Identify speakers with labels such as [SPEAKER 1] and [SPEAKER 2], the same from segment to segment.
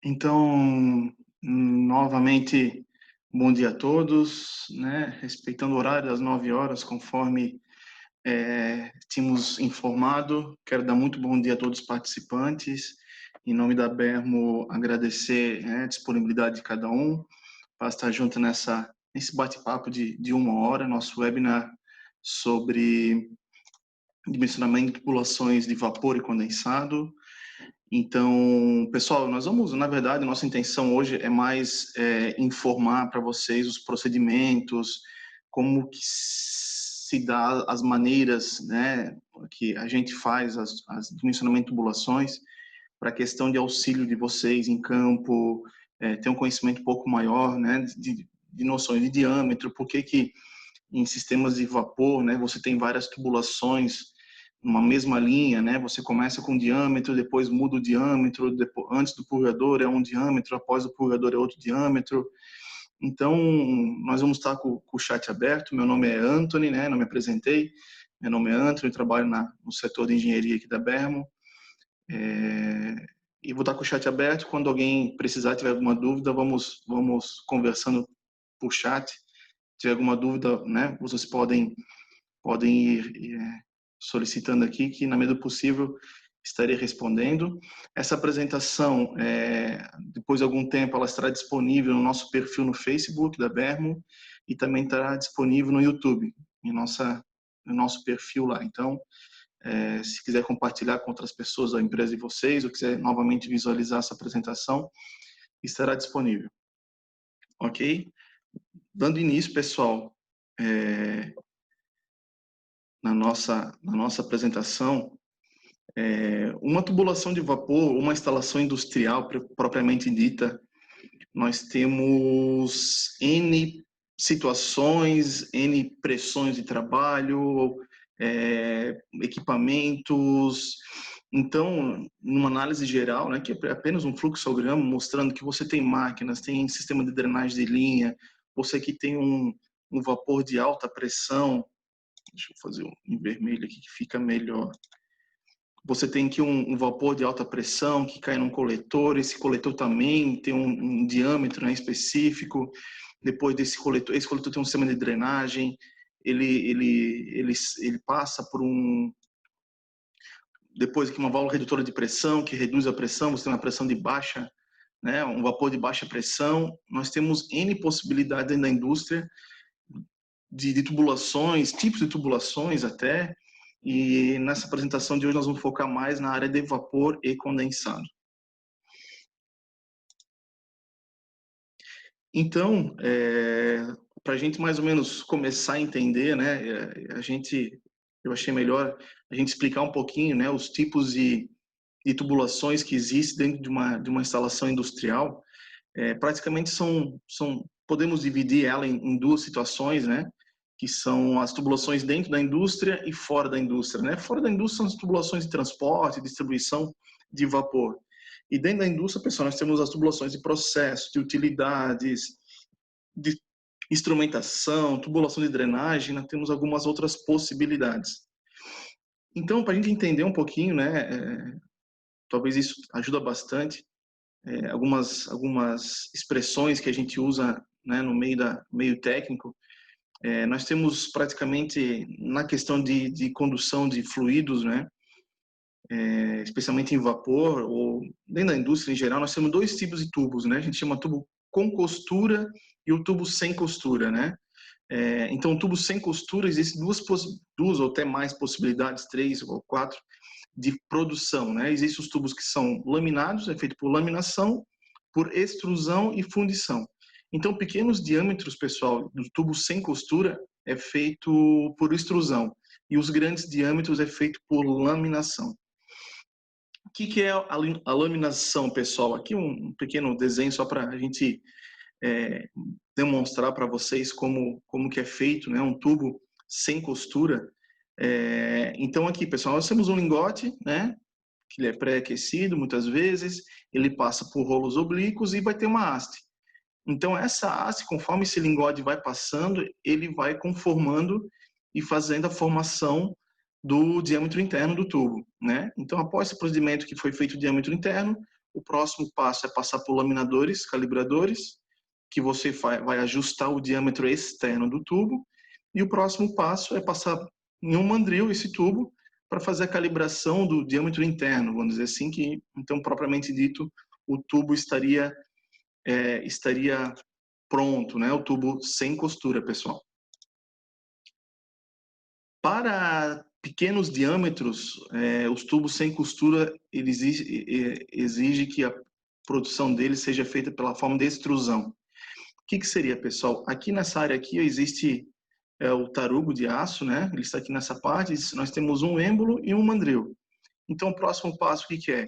[SPEAKER 1] Então, novamente, bom dia a todos, né? Respeitando o horário das 9 horas, conforme tínhamos informado. Quero dar muito bom dia a todos os participantes. Em nome da Bermo, agradecer, né, a disponibilidade de cada um para estar junto nesse bate-papo de 1 hora, nosso webinar sobre dimensionamento de tubulações de vapor e condensado. Então, pessoal, nós vamos, na verdade, nossa intenção hoje é mais informar para vocês os procedimentos, como que se dá as maneiras, né, que a gente faz as dimensionamento de tubulações para a questão de auxílio de vocês em campo, ter um conhecimento um pouco maior, né, de noções de diâmetro, por que em sistemas de vapor, né, você tem várias tubulações numa mesma linha, né? Você começa com diâmetro, depois muda o diâmetro, depois, antes do purgador é um diâmetro, após o purgador é outro diâmetro. Então, nós vamos estar com o chat aberto. Meu nome é Anthony, né? Não me apresentei. Meu nome é Anthony, trabalho no setor de engenharia aqui da Bermo. E vou estar com o chat aberto. Quando alguém precisar, tiver alguma dúvida, vamos conversando por chat. Se tiver alguma dúvida, né? Vocês podem ir solicitando aqui, que na medida do possível estarei respondendo. Essa apresentação, depois de algum tempo, ela estará disponível no nosso perfil no Facebook da Bermo e também estará disponível no YouTube, no nosso perfil lá. Então, se quiser compartilhar com outras pessoas da empresa de vocês, ou quiser novamente visualizar essa apresentação, estará disponível. Ok? Dando início, pessoal, na nossa apresentação, uma tubulação de vapor, uma instalação industrial propriamente dita, nós temos N situações, N pressões de trabalho, equipamentos. Então, numa análise geral, né, que é apenas um fluxograma mostrando que você tem máquinas, tem sistema de drenagem de linha, você aqui tem um vapor de alta pressão. Deixa eu fazer em vermelho aqui que fica melhor. Você tem aqui um vapor de alta pressão que cai num coletor, esse coletor também tem um diâmetro, né, específico. Depois desse coletor, esse coletor tem um sistema de drenagem, ele passa por depois aqui uma válvula redutora de pressão, que reduz a pressão, você tem uma pressão de baixa, né, um vapor de baixa pressão. Nós temos N possibilidades dentro da indústria de tubulações, tipos de tubulações até, e nessa apresentação de hoje nós vamos focar mais na área de vapor e condensado. Então, para a gente mais ou menos começar a entender, né, eu achei melhor a gente explicar um pouquinho, né, os tipos de tubulações que existem dentro de uma instalação industrial. Praticamente podemos dividir ela em duas situações, né, que são as tubulações dentro da indústria e fora da indústria, né? Fora da indústria são as tubulações de transporte, distribuição de vapor. E dentro da indústria, pessoal, nós temos as tubulações de processo, de utilidades, de instrumentação, tubulação de drenagem, nós temos algumas outras possibilidades. Então, para a gente entender um pouquinho, né, talvez isso ajuda bastante, algumas expressões que a gente usa, né, no meio técnico. Nós temos praticamente, na questão de condução de fluidos, né, especialmente em vapor, ou dentro da indústria em geral, nós temos dois tipos de tubos, né? A gente chama tubo com costura e o tubo sem costura, né? Então, o tubo sem costura, existem duas ou até mais possibilidades, 3 ou 4, de produção, né? Existem os tubos que são laminados, é feito por laminação, por extrusão e fundição. Então, pequenos diâmetros, pessoal, do tubo sem costura é feito por extrusão e os grandes diâmetros é feito por laminação. O que é a laminação, pessoal? Aqui um pequeno desenho só para a gente demonstrar para vocês como que é feito, né, um tubo sem costura. Então aqui, pessoal, nós temos um lingote, né, que ele é pré-aquecido muitas vezes, ele passa por rolos oblíquos e vai ter uma haste. Então essa haste, conforme esse lingote vai passando, ele vai conformando e fazendo a formação do diâmetro interno do tubo, né? Então após esse procedimento que foi feito o diâmetro interno, O próximo passo é passar por laminadores, calibradores, que você vai ajustar o diâmetro externo do tubo. E o próximo passo é passar em um mandril esse tubo para fazer a calibração do diâmetro interno, vamos dizer assim, que então propriamente dito o tubo estaria pronto, né? O tubo sem costura, pessoal. Para pequenos diâmetros, os tubos sem costura ele exige que a produção deles seja feita pela forma de extrusão. O que seria, pessoal? Aqui nessa área aqui existe o tarugo de aço, né? Ele está aqui nessa parte. Nós temos um êmbolo e um mandril. Então, o próximo passo, o que é?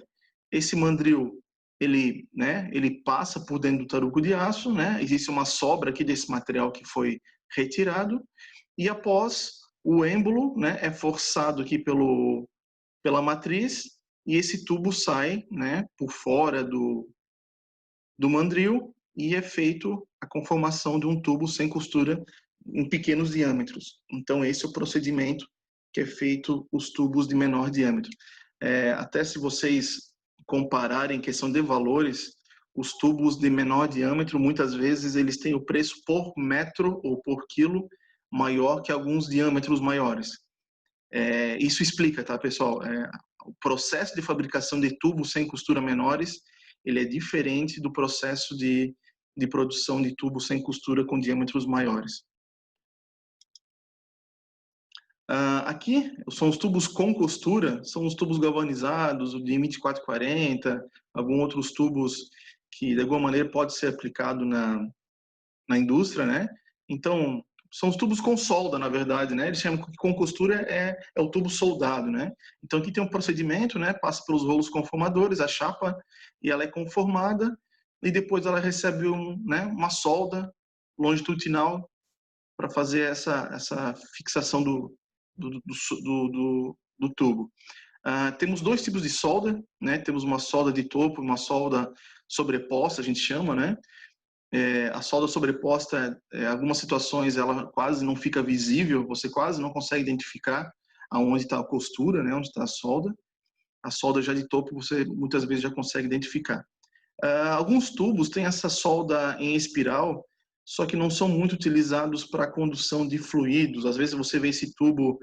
[SPEAKER 1] Esse mandril, ele passa por dentro do tarugo de aço, né? Existe uma sobra aqui desse material que foi retirado. E após, o êmbolo, né, é forçado aqui pela matriz e esse tubo sai, né, por fora do mandril e é feito a conformação de um tubo sem costura em pequenos diâmetros. Então, esse é o procedimento que é feito os tubos de menor diâmetro. Até se vocês compararem questão de valores, os tubos de menor diâmetro, muitas vezes, eles têm o preço por metro ou por quilo maior que alguns diâmetros maiores. Isso explica, tá, pessoal? O processo de fabricação de tubos sem costura menores, ele é diferente do processo de produção de tubos sem costura com diâmetros maiores. Aqui são os tubos com costura, são os tubos galvanizados, o de 2440, alguns outros tubos que de alguma maneira pode ser aplicado na indústria, né? Então, são os tubos com solda, na verdade, né? Eles chamam que com costura é o tubo soldado, né? Então, aqui tem um procedimento, né? Passa pelos rolos conformadores, a chapa, e ela é conformada, e depois ela recebe uma solda longitudinal para fazer essa fixação do tubo. Temos dois tipos de solda, né? Temos uma solda de topo, uma solda sobreposta, a gente chama, né? A solda sobreposta, em algumas situações, ela quase não fica visível, você quase não consegue identificar aonde está a costura, né? Onde está a solda. A solda já de topo, você muitas vezes já consegue identificar. Alguns tubos têm essa solda em espiral, só que não são muito utilizados para a condução de fluidos. Às vezes você vê esse tubo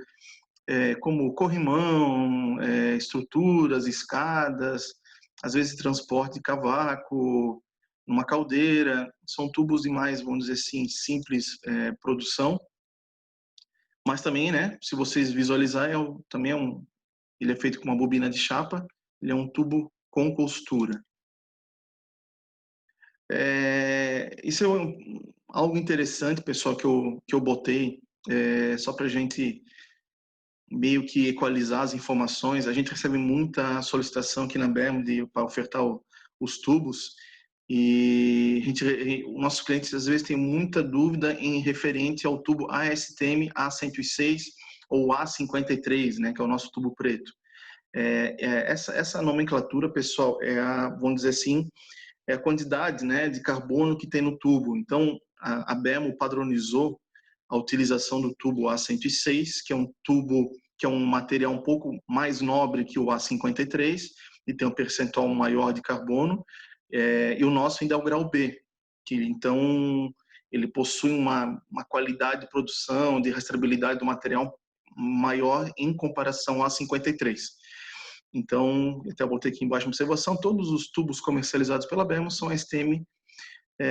[SPEAKER 1] como corrimão, estruturas, escadas, às vezes transporte de cavaco, uma caldeira. São tubos de mais, vamos dizer assim, simples produção. Mas também, né, se vocês visualizarem, ele é feito com uma bobina de chapa, ele é um tubo com costura. Isso é algo interessante, pessoal, que eu botei só para a gente meio que equalizar as informações. A gente recebe muita solicitação aqui na BEM para ofertar os tubos e os nossos clientes às vezes têm muita dúvida em referente ao tubo ASTM A106 ou A53, né, que é o nosso tubo preto. Essa nomenclatura, pessoal, vamos dizer assim, é a quantidade, né, de carbono que tem no tubo. Então, a BEMO padronizou a utilização do tubo A106, que é um tubo que é um material um pouco mais nobre que o A53 e tem um percentual maior de carbono. E o nosso ainda é o grau B, que então ele possui uma qualidade de produção, de rastreabilidade do material maior em comparação ao A53. Então, até botei aqui embaixo uma observação, todos os tubos comercializados pela BEMO são STM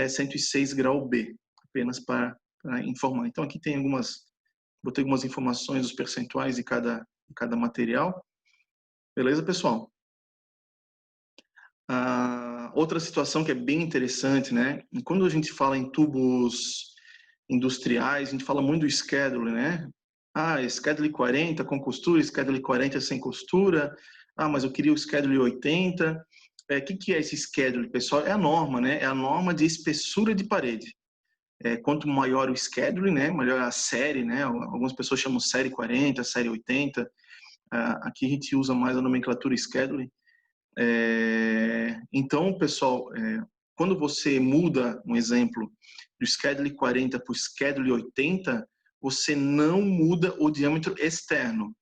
[SPEAKER 1] 106 grau B, apenas para informar. Então, aqui tem botei algumas informações dos percentuais de cada material. Beleza, pessoal? Outra situação que é bem interessante, né? Quando a gente fala em tubos industriais, a gente fala muito do schedule, né? Schedule 40 com costura, schedule 40 sem costura. Mas eu queria o schedule 80. O que é esse schedule, pessoal? É a norma, né? É a norma de espessura de parede. Quanto maior o schedule, né? Maior a série, né? Algumas pessoas chamam série 40, série 80. Aqui a gente usa mais a nomenclatura schedule. Então, pessoal, quando você muda, um exemplo, do schedule 40 para o schedule 80, você não muda o diâmetro externo.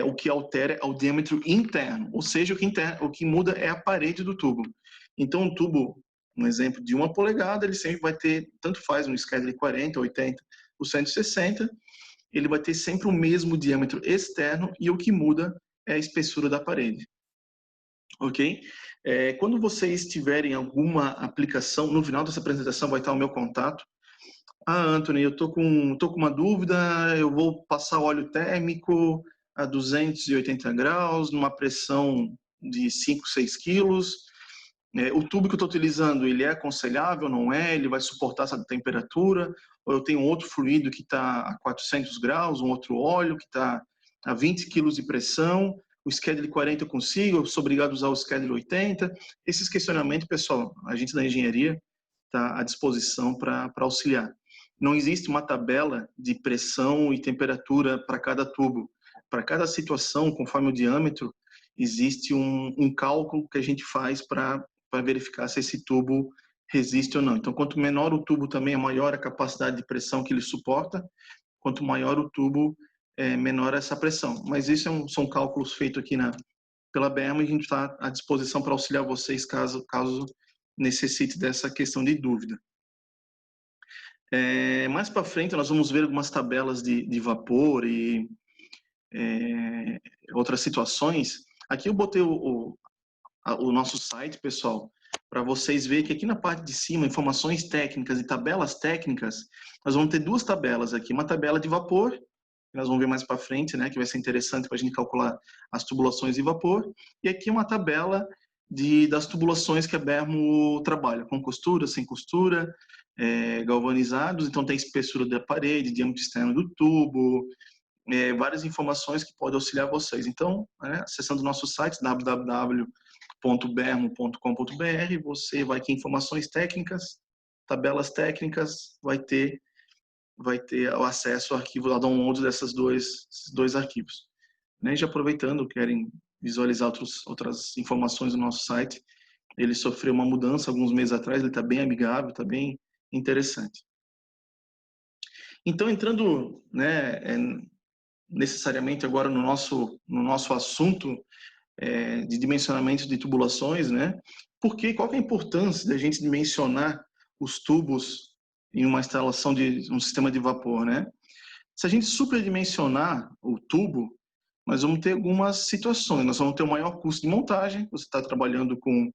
[SPEAKER 1] o que altera é o diâmetro interno, ou seja, o que muda é a parede do tubo. Então, um tubo, um exemplo de 1 polegada, ele sempre vai ter, tanto faz um Schedule 40, 80, o 160, ele vai ter sempre o mesmo diâmetro externo e o que muda é a espessura da parede. Ok? Quando vocês tiverem alguma aplicação, no final dessa apresentação vai estar o meu contato. Anthony, eu tô com uma dúvida, eu vou passar óleo térmico a 280 graus, numa pressão de 5, 6 quilos. O tubo que eu estou utilizando, ele é aconselhável, não é? Ele vai suportar essa temperatura? Ou eu tenho outro fluido que está a 400 graus, um outro óleo que está a 20 quilos de pressão? O Schedule 40 eu consigo? Eu sou obrigado a usar o Schedule 80? Esses questionamentos, pessoal, a gente da engenharia está à disposição para auxiliar. Não existe uma tabela de pressão e temperatura para cada tubo. Para cada situação, conforme o diâmetro, existe um cálculo que a gente faz para verificar se esse tubo resiste ou não. Então, quanto menor o tubo também, maior a capacidade de pressão que ele suporta. Quanto maior o tubo, menor essa pressão. Mas isso são cálculos feitos aqui pela BERMA e a gente está à disposição para auxiliar vocês caso necessite dessa questão de dúvida. Mais para frente, nós vamos ver algumas tabelas de vapor e outras situações. Aqui eu botei o nosso site, pessoal, para vocês verem que aqui na parte de cima, informações técnicas e tabelas técnicas, nós vamos ter 2 tabelas aqui. Uma tabela de vapor, que nós vamos ver mais para frente, né, que vai ser interessante para a gente calcular as tubulações de vapor. E aqui uma tabela das tubulações que a Bermo trabalha, com costura, sem costura, galvanizados. Então tem espessura da parede, diâmetro externo do tubo, várias informações que podem auxiliar vocês. Então, acessando o nosso site, www.bermo.com.br, você vai aqui em informações técnicas, tabelas técnicas, vai ter o acesso ao arquivo, ao download desses dois arquivos. E já aproveitando, querem visualizar outras informações do nosso site, ele sofreu uma mudança alguns meses atrás, ele está bem amigável, está bem interessante. Então, entrando necessariamente agora no nosso assunto de dimensionamento de tubulações, qual que é a importância da gente dimensionar os tubos em uma instalação de um sistema de vapor, Se a gente superdimensionar o tubo, nós vamos ter algumas situações. Nós vamos ter um maior custo de montagem, você está trabalhando com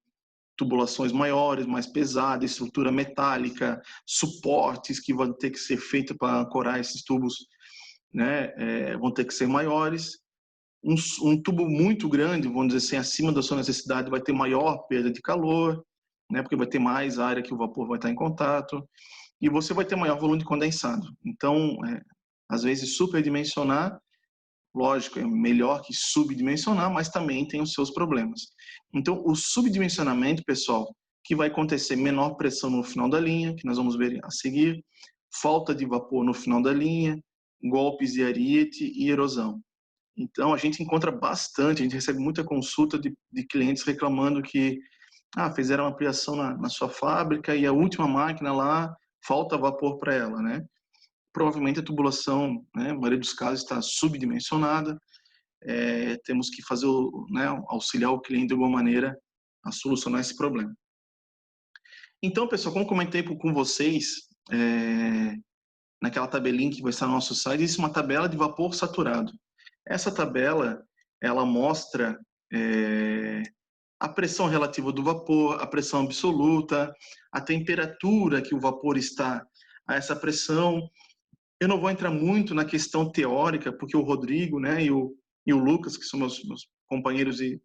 [SPEAKER 1] tubulações maiores, mais pesadas, estrutura metálica, suportes que vão ter que ser feitos para ancorar esses tubos, vão ter que ser maiores. Um tubo muito grande, vamos dizer assim, acima da sua necessidade, vai ter maior perda de calor, porque vai ter mais área que o vapor vai estar em contato, e você vai ter maior volume de condensado. Então, às vezes, superdimensionar, lógico, é melhor que subdimensionar, mas também tem os seus problemas. Então, o subdimensionamento, pessoal, que vai acontecer menor pressão no final da linha, que nós vamos ver a seguir, falta de vapor no final da linha, golpes de ariete e erosão. Então, a gente encontra bastante, a gente recebe muita consulta de clientes reclamando que fizeram uma ampliação na sua fábrica e a última máquina lá, falta vapor para ela, Provavelmente a tubulação, a maioria dos casos está subdimensionada, temos que fazer, auxiliar o cliente de alguma maneira a solucionar esse problema. Então, pessoal, como comentei com vocês, naquela tabelinha que vai estar no nosso site, existe uma tabela de vapor saturado. Essa tabela, ela mostra a pressão relativa do vapor, a pressão absoluta, a temperatura que o vapor está a essa pressão. Eu não vou entrar muito na questão teórica, porque o Rodrigo e o Lucas, que são meus companheiros de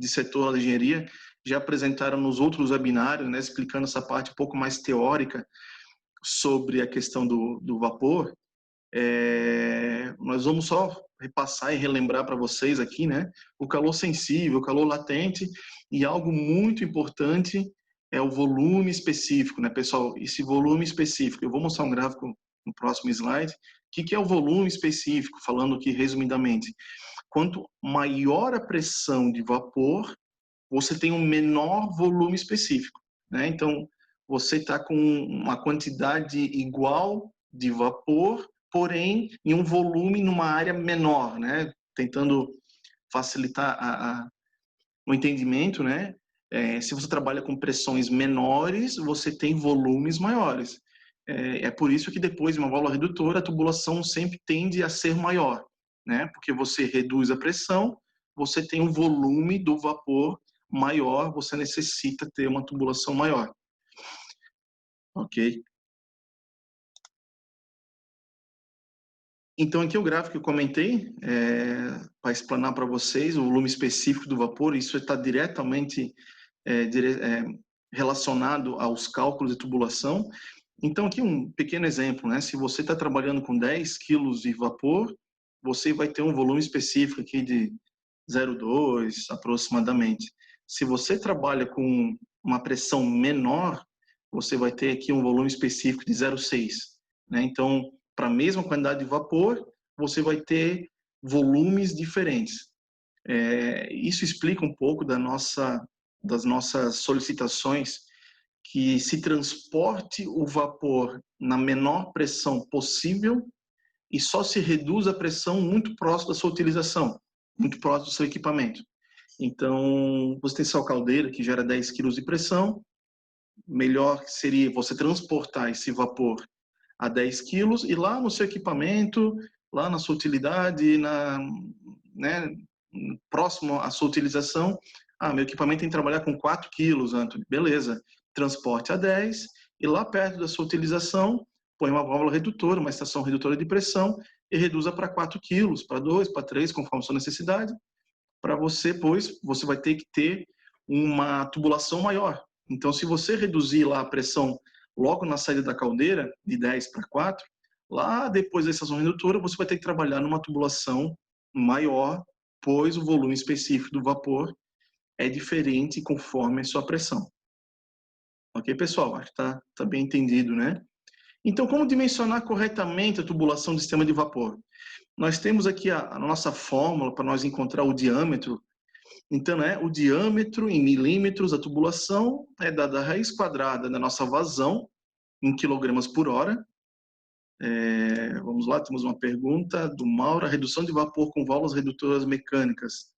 [SPEAKER 1] setor da engenharia, já apresentaram nos outros webinários, explicando essa parte um pouco mais teórica sobre a questão do vapor. Nós vamos só repassar e relembrar para vocês aqui, o calor sensível, o calor latente, e algo muito importante é o volume específico, pessoal? Esse volume específico, eu vou mostrar um gráfico no próximo slide. O que é o volume específico? Falando aqui resumidamente, quanto maior a pressão de vapor, você tem um menor volume específico, Então, você está com uma quantidade igual de vapor, porém em um volume numa área menor, tentando facilitar o entendimento, né? Se você trabalha com pressões menores, você tem volumes maiores. É por isso que depois de uma válvula redutora, a tubulação sempre tende a ser maior, né? Porque você reduz a pressão, você tem um volume do vapor maior, você necessita ter uma tubulação maior. Ok? Então, aqui é o gráfico que eu comentei, para explanar para vocês o volume específico do vapor. Isso está diretamente relacionado aos cálculos de tubulação. Então, aqui um pequeno exemplo, né? Se você está trabalhando com 10 quilos de vapor, você vai ter um volume específico aqui de 0,2 aproximadamente. Se você trabalha com uma pressão menor, você vai ter aqui um volume específico de 0,6, né? Então, para a mesma quantidade de vapor, você vai ter volumes diferentes. Isso explica um pouco das nossas solicitações que se transporte o vapor na menor pressão possível e só se reduz a pressão muito próximo da sua utilização, muito próximo do seu equipamento. Então, você tem sua caldeira que gera 10 kg de pressão, melhor seria você transportar esse vapor a 10 quilos e lá no seu equipamento, lá na sua utilidade, né, próximo à sua utilização, meu equipamento tem que trabalhar com 4 quilos, Antônio. Beleza, transporte a 10 e lá perto da sua utilização, põe uma válvula redutora, uma estação redutora de pressão e reduza para 4 quilos, para 2, para 3, conforme a sua necessidade, para você, pois, você vai ter que ter uma tubulação maior. Então, se você reduzir lá a pressão logo na saída da caldeira, de 10 para 4, lá depois da estação redutora, você vai ter que trabalhar numa tubulação maior, pois o volume específico do vapor é diferente conforme a sua pressão. Ok, pessoal? Acho que tá bem entendido, né? Então, como dimensionar corretamente a tubulação do sistema de vapor? Nós temos aqui a nossa fórmula para nós encontrar o diâmetro. Então, o diâmetro em milímetros, a tubulação é dada a raiz quadrada da nossa vazão, em quilogramas por hora. Vamos lá, temos uma pergunta do Mauro. A redução de vapor com válvulas redutoras mecânicas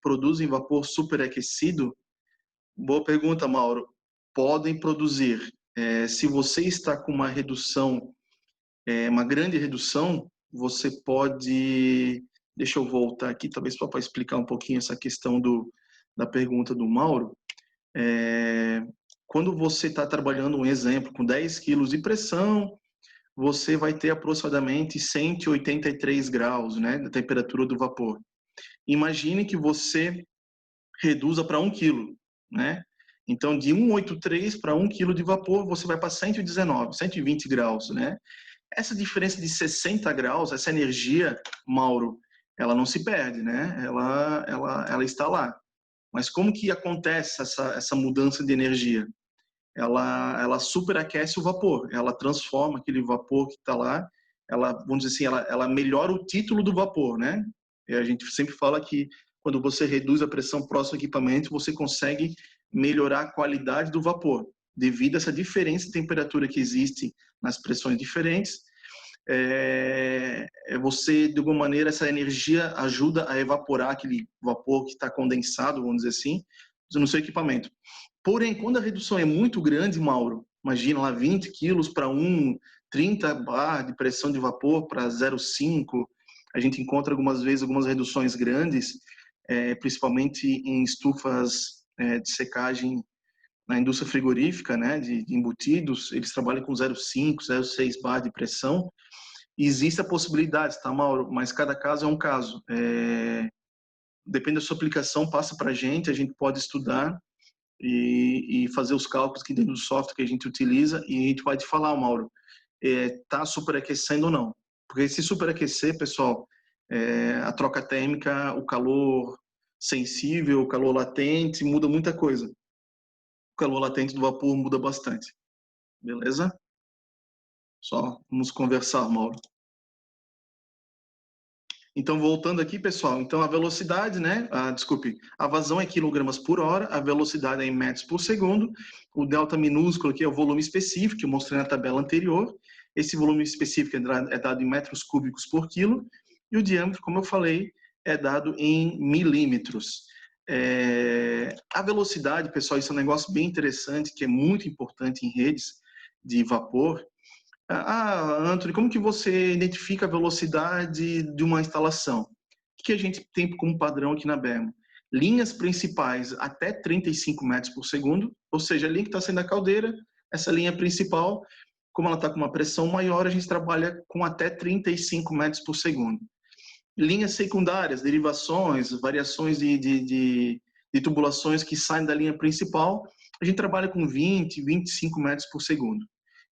[SPEAKER 1] produzem vapor superaquecido? Boa pergunta, Mauro. Podem produzir. Se você está com uma redução, uma grande redução, você pode... Deixa eu voltar aqui, talvez para explicar um pouquinho essa questão da pergunta do Mauro. Quando você está trabalhando, um exemplo, com 10 quilos de pressão, você vai ter aproximadamente 183 graus, né, da temperatura do vapor. Imagine que você reduza para 1 quilo, né? Então, de 183 para 1 quilo de vapor, você vai para 119, 120 graus, né? Essa diferença de 60 graus, essa energia, Mauro, ela não se perde, né? Ela está lá. Mas como que acontece essa mudança de energia? Ela superaquece o vapor, ela transforma aquele vapor que está lá, vamos dizer assim, ela melhora o título do vapor, né? E a gente sempre fala que quando você reduz a pressão próximo ao equipamento, você consegue melhorar a qualidade do vapor, devido a essa diferença de temperatura que existe nas pressões diferentes. Você, de alguma maneira, essa energia ajuda a evaporar aquele vapor que está condensado, vamos dizer assim, no seu equipamento. Porém, quando a redução é muito grande, Mauro, imagina lá 20 quilos para 1, 30 bar de pressão de vapor para 0,5, a gente encontra algumas vezes algumas reduções grandes, principalmente em estufas de secagem na indústria frigorífica, né, de embutidos, eles trabalham com 0,5, 0,6 bar de pressão. E existe a possibilidade, tá, Mauro? Mas cada caso é um caso. Depende da sua aplicação, passa para a gente pode estudar e fazer os cálculos aqui dentro do software que a gente utiliza e a gente vai te falar, Mauro, tá superaquecendo ou não. Porque se superaquecer, pessoal, a troca térmica, o calor sensível, o calor latente, muda muita coisa. O calor latente do vapor muda bastante. Beleza? Só vamos conversar, Mauro. Então, voltando aqui, pessoal, então a velocidade, né? Desculpe, a vazão é quilogramas por hora, a velocidade é em metros por segundo, o delta minúsculo aqui é o volume específico, que eu mostrei na tabela anterior, esse volume específico é dado em metros cúbicos por quilo, e o diâmetro, como eu falei, é dado em milímetros. A velocidade, pessoal, isso é um negócio bem interessante, que é muito importante em redes de vapor. Anthony, como que você identifica a velocidade de uma instalação? O que a gente tem como padrão aqui na Bermo? Linhas principais até 35 metros por segundo, ou seja, a linha que está saindo da caldeira, essa linha principal, como ela está com uma pressão maior, a gente trabalha com até 35 metros por segundo. Linhas secundárias, derivações, variações de tubulações que saem da linha principal, a gente trabalha com 20, 25 metros por segundo.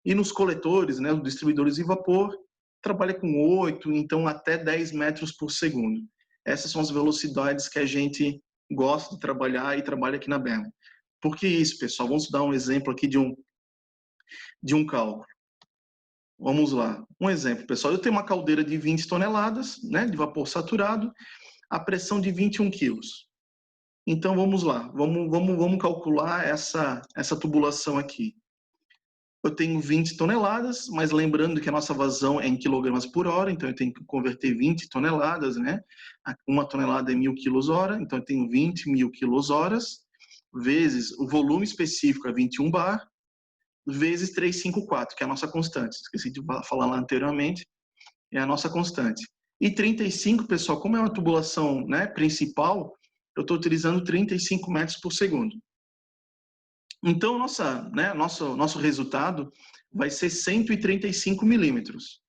[SPEAKER 1] E nos coletores, né, os distribuidores de vapor, trabalha com 8, então até 10 metros por segundo. Essas são as velocidades que a gente gosta de trabalhar e trabalha aqui na Bermo. Por que isso, pessoal? Vamos dar um exemplo aqui de um cálculo. Vamos lá. Um exemplo, pessoal. Eu tenho uma caldeira de 20 toneladas, né, de vapor saturado, a pressão de 21 quilos. Então, vamos lá. Vamos calcular essa tubulação aqui. Eu tenho 20 toneladas, mas lembrando que a nossa vazão é em quilogramas por hora, então eu tenho que converter 20 toneladas, né? Uma tonelada é 1.000 quilos-hora, então eu tenho 20.000 quilos-horas, vezes o volume específico é 21 bar, vezes 354, que é a nossa constante. Esqueci de falar lá anteriormente, é a nossa constante. E 35, pessoal, como é uma tubulação, né, principal, eu estou utilizando 35 metros por segundo. Então, nosso resultado vai ser 135 milímetros,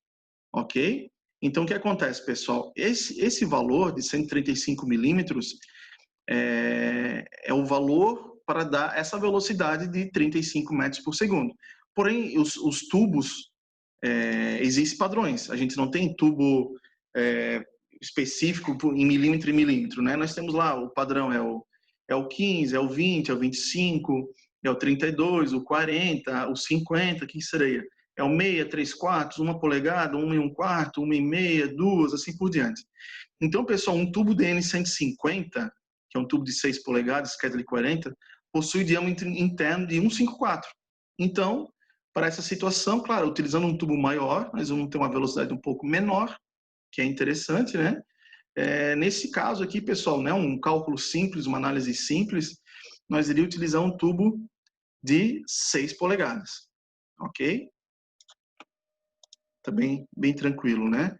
[SPEAKER 1] ok? Então, o que acontece, pessoal? Esse valor de 135 milímetros é o valor para dar essa velocidade de 35 metros por segundo. Porém, os tubos, existem padrões. A gente não tem tubo específico em milímetro em milímetro, né? Nós temos lá, o padrão é o 15, é o 20, é o 25, é o 32, o 40, o 50, que seria? É o meia, 3 quartos, 1 polegada, 1 e 1 quarto, 1 e meia, 2, assim por diante. Então, pessoal, um tubo DN150, que é um tubo de 6 polegadas, Kedley 40, possui diâmetro interno de 154. Então, para essa situação, claro, utilizando um tubo maior, nós vamos ter uma velocidade um pouco menor, que é interessante, né? Nesse caso aqui, pessoal, né, um cálculo simples, uma análise simples, nós iríamos utilizar um tubo de 6 polegadas, ok? Tá bem tranquilo, né?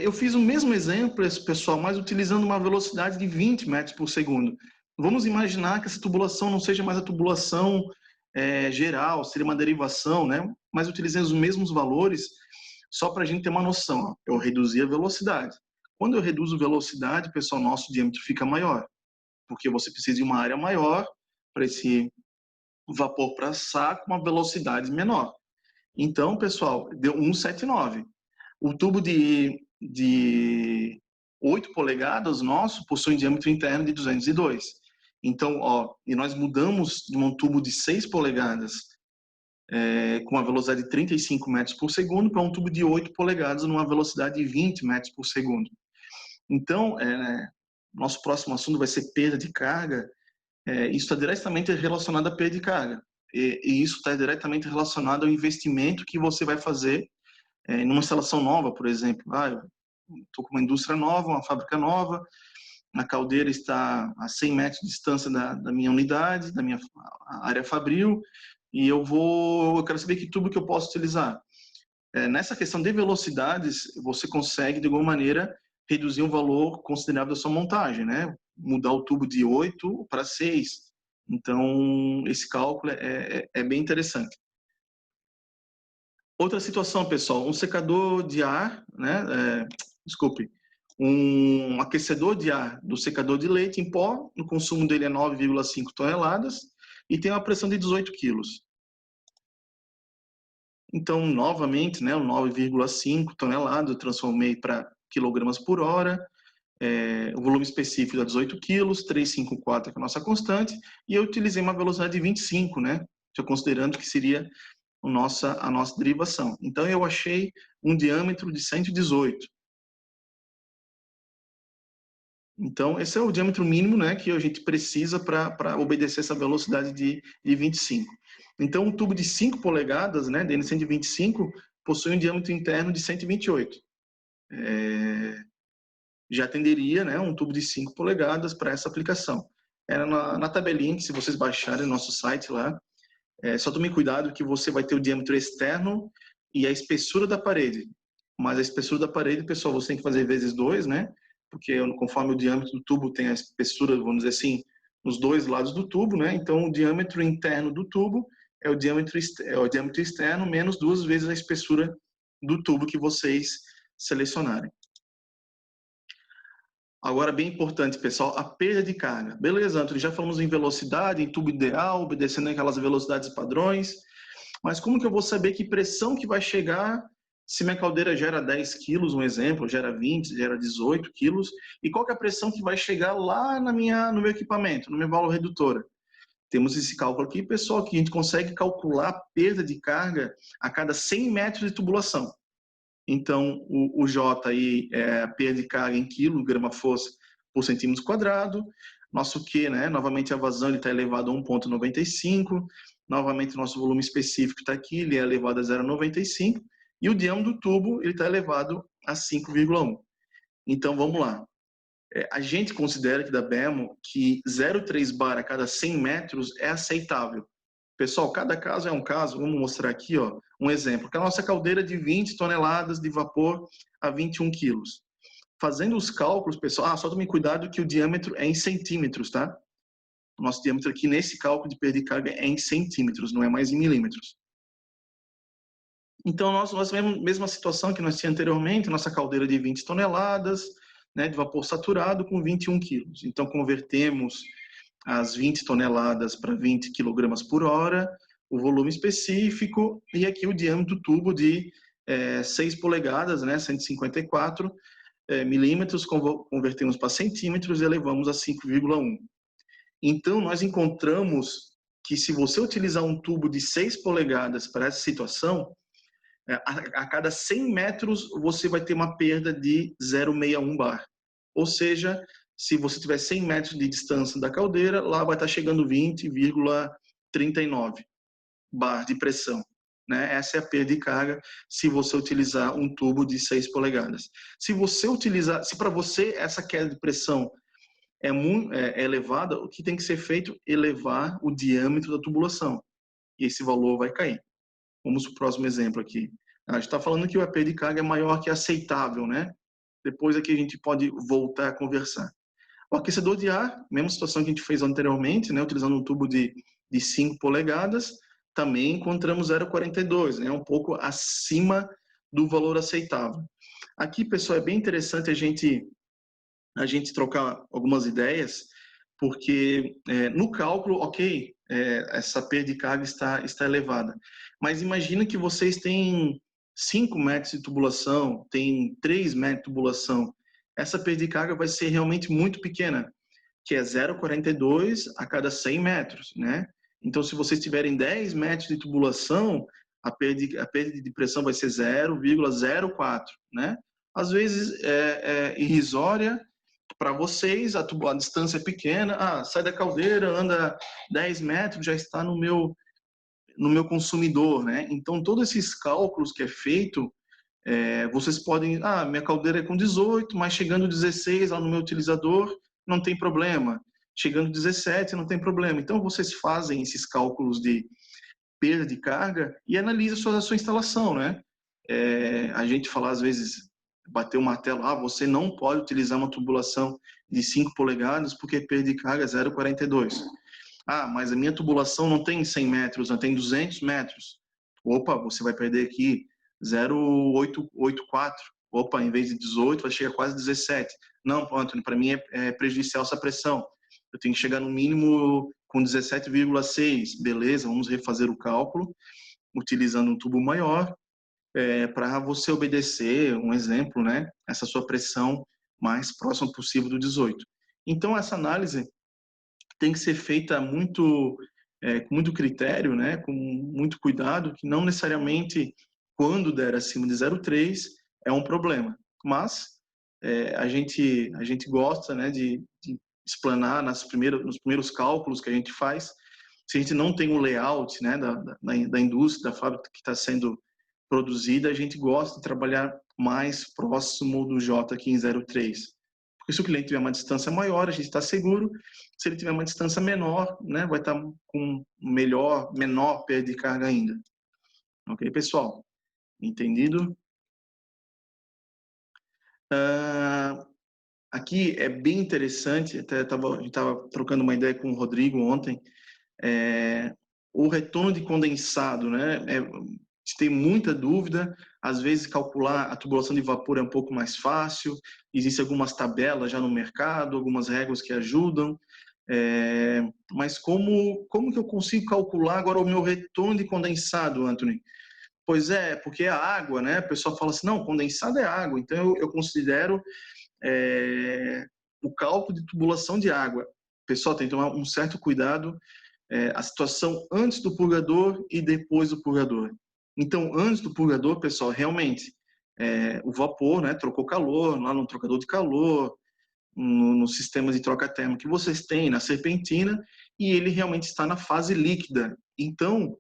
[SPEAKER 1] Eu fiz o mesmo exemplo, pessoal, mas utilizando uma velocidade de 20 metros por segundo. Vamos imaginar que essa tubulação não seja mais a tubulação geral, seria uma derivação, né? Mas utilizando os mesmos valores, só para a gente ter uma noção. Ó, eu reduzi a velocidade. Quando eu reduzo a velocidade, pessoal, nosso diâmetro fica maior, porque você precisa de uma área maior para esse vapor passar com uma velocidade menor. Então, pessoal, deu 179. O tubo de 8 polegadas nosso possui um diâmetro interno de 202. Então, ó, e nós mudamos de um tubo de 6 polegadas com uma velocidade de 35 metros por segundo para um tubo de 8 polegadas numa velocidade de 20 metros por segundo. Então, nosso próximo assunto vai ser perda de carga. Isso está diretamente relacionado à perda de carga. E isso está diretamente relacionado ao investimento que você vai fazer numa instalação nova, por exemplo. Estou com uma indústria nova, uma fábrica nova, a caldeira está a 100 metros de distância da minha unidade, da minha área fabril, e eu quero saber que tubo que eu posso utilizar. Nessa questão de velocidades, você consegue, de alguma maneira, reduzir um valor considerável da sua montagem, né? Mudar o tubo de 8 para 6. Então, esse cálculo é bem interessante. Outra situação, pessoal, um secador de ar, né? Um aquecedor de ar do secador de leite em pó, o consumo dele é 9,5 toneladas e tem uma pressão de 18 quilos. Então, novamente, né, o 9,5 toneladas eu transformei para quilogramas por hora, o volume específico é 18 quilos, 354 é a nossa constante, e eu utilizei uma velocidade de 25, né, já considerando que seria a nossa derivação. Então, eu achei um diâmetro de 118. Então, esse é o diâmetro mínimo, né, que a gente precisa para obedecer essa velocidade de 25. Então, um tubo de 5 polegadas, né, DN 125, possui um diâmetro interno de 128. já atenderia, né, um tubo de 5 polegadas para essa aplicação. Era na tabelinha, que se vocês baixarem no nosso site lá, só tome cuidado que você vai ter o diâmetro externo e a espessura da parede. Mas a espessura da parede, pessoal, você tem que fazer vezes 2, né? Porque conforme o diâmetro do tubo tem a espessura, vamos dizer assim, nos dois lados do tubo, né? Então, o diâmetro interno do tubo é o diâmetro externo menos 2 vezes a espessura do tubo que vocês selecionarem. Agora, bem importante, pessoal, a perda de carga. Beleza, Antônio, já falamos em velocidade, em tubo ideal, obedecendo aquelas velocidades padrões, mas como que eu vou saber que pressão que vai chegar se minha caldeira gera 10 quilos, um exemplo, gera 20, gera 18 quilos, e qual que é a pressão que vai chegar lá no meu equipamento, no meu válvula redutora? Temos esse cálculo aqui, pessoal, que a gente consegue calcular a perda de carga a cada 100 metros de tubulação. Então, o J aí é a perda de carga em quilograma-força por centímetro quadrado. Nosso Q, né? Novamente a vazão está elevado a 1,95. Novamente, nosso volume específico está aqui, ele é elevado a 0,95. E o diâmetro do tubo está elevado a 5,1. Então, vamos lá. A gente considera aqui da BEMO que 0,3 bar a cada 100 metros é aceitável. Pessoal, cada caso é um caso. Vamos mostrar aqui, ó, um exemplo. Que a nossa caldeira de 20 toneladas de vapor a 21 quilos. Fazendo os cálculos, pessoal, só tome cuidado que o diâmetro é em centímetros, tá? O nosso diâmetro aqui nesse cálculo de perda de carga é em centímetros, não é mais em milímetros. Então, nós mesma situação que nós tínhamos anteriormente, nossa caldeira de 20 toneladas, né, de vapor saturado com 21 quilos. Então, convertemos as 20 toneladas para 20 quilogramas por hora, o volume específico, e aqui o diâmetro do tubo de 6 polegadas, né, 154 milímetros, convertemos para centímetros e elevamos a 5,1. Então, nós encontramos que se você utilizar um tubo de 6 polegadas para essa situação, a cada 100 metros você vai ter uma perda de 0,61 bar. Ou seja, se você tiver 100 metros de distância da caldeira, lá vai estar chegando 20,39 bar de pressão. Né? Essa é a perda de carga se você utilizar um tubo de 6 polegadas. Se para você essa queda de pressão é elevada, o que tem que ser feito? Elevar o diâmetro da tubulação. E esse valor vai cair. Vamos para o próximo exemplo aqui. A gente está falando que o perda de carga é maior que aceitável, né? Depois aqui a gente pode voltar a conversar. O aquecedor de ar, mesma situação que a gente fez anteriormente, né? Utilizando um tubo de 5 polegadas, também encontramos 0,42, né? Um pouco acima do valor aceitável. Aqui, pessoal, é bem interessante a gente trocar algumas ideias, porque no cálculo, ok, essa perda de carga está elevada. Mas imagina que vocês têm 5 metros de tubulação, tem 3 metros de tubulação. Essa perda de carga vai ser realmente muito pequena, que é 0,42 a cada 100 metros, né? Então, se vocês tiverem 10 metros de tubulação, a perda de pressão vai ser 0,04, né? Às vezes é irrisória para vocês, a distância é pequena, sai da caldeira, anda 10 metros, já está no meu consumidor, né? Então, todos esses cálculos que é feito, vocês podem, minha caldeira é com 18, mas chegando 16 lá no meu utilizador, não tem problema. Chegando 17, não tem problema. Então, vocês fazem esses cálculos de perda de carga e analisam a sua instalação, né? A gente fala, às vezes, bater o martelo, você não pode utilizar uma tubulação de 5 polegadas porque perda de carga é 0,42. Mas a minha tubulação não tem 100 metros, não tem 200 metros. Opa, você vai perder aqui 0,884. Opa, em vez de 18, vai chegar quase 17. Não, Antônio, para mim é prejudicial essa pressão. Eu tenho que chegar no mínimo com 17,6. Beleza, vamos refazer o cálculo, utilizando um tubo maior, para você obedecer, um exemplo, né? Essa sua pressão mais próxima possível do 18. Então, essa análise tem que ser feita com muito critério, né? Com muito cuidado, que não necessariamente quando der acima de 0,3 é um problema. Mas a gente gosta, né, de explanar nos primeiros cálculos que a gente faz. Se a gente não tem um layout, né, da indústria, da fábrica que está sendo produzida, a gente gosta de trabalhar mais próximo do J aqui em 0,3. Porque se o cliente tiver uma distância maior, a gente está seguro. Se ele tiver uma distância menor, né, vai estar com menor perda de carga ainda. Ok, pessoal? Entendido? Aqui é bem interessante, até a gente estava trocando uma ideia com o Rodrigo ontem, o retorno de condensado, né? A gente tem muita dúvida, às vezes calcular a tubulação de vapor é um pouco mais fácil, existem algumas tabelas já no mercado, algumas regras que ajudam, mas como que eu consigo calcular agora o meu retorno de condensado, Anthony? Pois é, porque a água, né? O pessoal fala assim, não, condensado é água, então eu considero o cálculo de tubulação de água. Pessoal, tem que tomar um certo cuidado, a situação antes do purgador e depois do purgador. Então, antes do purgador, pessoal, realmente, o vapor, né, trocou calor, lá no trocador de calor, no sistema de troca térmica que vocês têm, na serpentina, e ele realmente está na fase líquida. Então,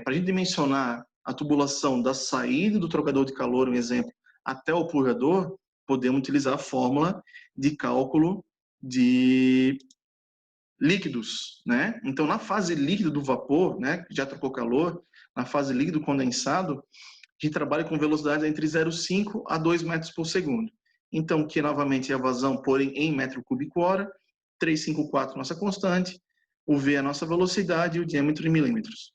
[SPEAKER 1] para a gente dimensionar a tubulação da saída do trocador de calor, um exemplo, até o purgador, podemos utilizar a fórmula de cálculo de líquidos, né? Então, na fase líquida do vapor, né, que já trocou calor, na fase líquida do condensado, a gente trabalha com velocidade entre 0,5 a 2 metros por segundo. Então, que novamente é a vazão, porém em metro cúbico hora, 354 nossa constante, o V é a nossa velocidade e o diâmetro em milímetros.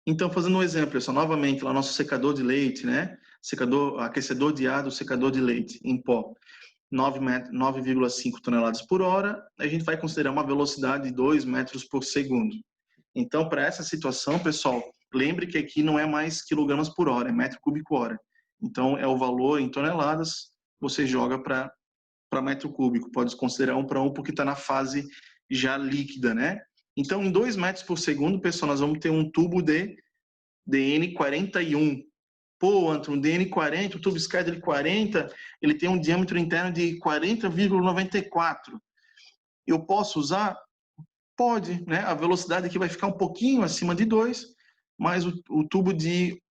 [SPEAKER 1] Então, fazendo um exemplo, pessoal, novamente, lá nosso secador de leite, né? Aquecedor de ar do secador de leite em pó, 9,5 toneladas por hora, a gente vai considerar uma velocidade de 2 metros por segundo. Então, para essa situação, pessoal, lembre que aqui não é mais quilogramas por hora, é metro cúbico hora. Então, é o valor em toneladas, você joga para metro cúbico. Pode considerar 1 para 1 porque está na fase já líquida, né? Então, em 2 metros por segundo, pessoal, nós vamos ter um tubo de DN41. Pô, Antônio, DN40, o tubo Schedule 40, ele tem um diâmetro interno de 40,94. Eu posso usar? Pode, né? A velocidade aqui vai ficar um pouquinho acima de 2, mas o tubo de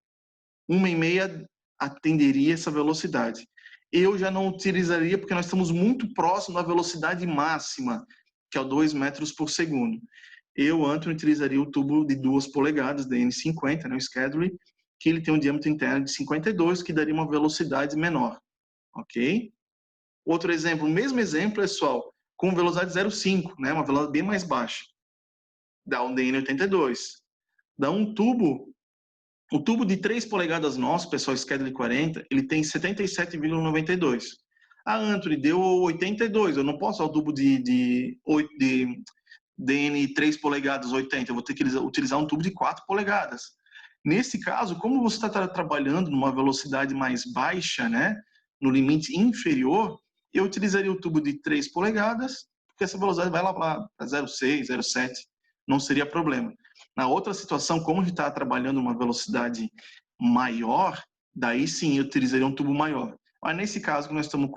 [SPEAKER 1] 1,5 atenderia essa velocidade. Eu já não utilizaria porque nós estamos muito próximo da velocidade máxima, que é o 2 metros por segundo. Eu, Antônio, utilizaria o tubo de 2 polegadas, DN50, né, o Schedule, que ele tem um diâmetro interno de 52, que daria uma velocidade menor, ok? Outro exemplo, o mesmo exemplo, pessoal, com velocidade 0,5, né, uma velocidade bem mais baixa. Dá um DN82. Dá um tubo, o tubo de 3 polegadas nosso, pessoal, Schedule 40, ele tem 77,92. A Anthony deu 82, eu não posso usar o tubo de DN 3 polegadas 80, eu vou ter que utilizar um tubo de 4 polegadas. Nesse caso, como você está trabalhando numa velocidade mais baixa, né, no limite inferior, eu utilizaria o tubo de 3 polegadas, porque essa velocidade vai lá para 0,6, 0,7, não seria problema. Na outra situação, como a gente está trabalhando uma velocidade maior, daí sim eu utilizaria um tubo maior. Mas nesse caso, que nós estamos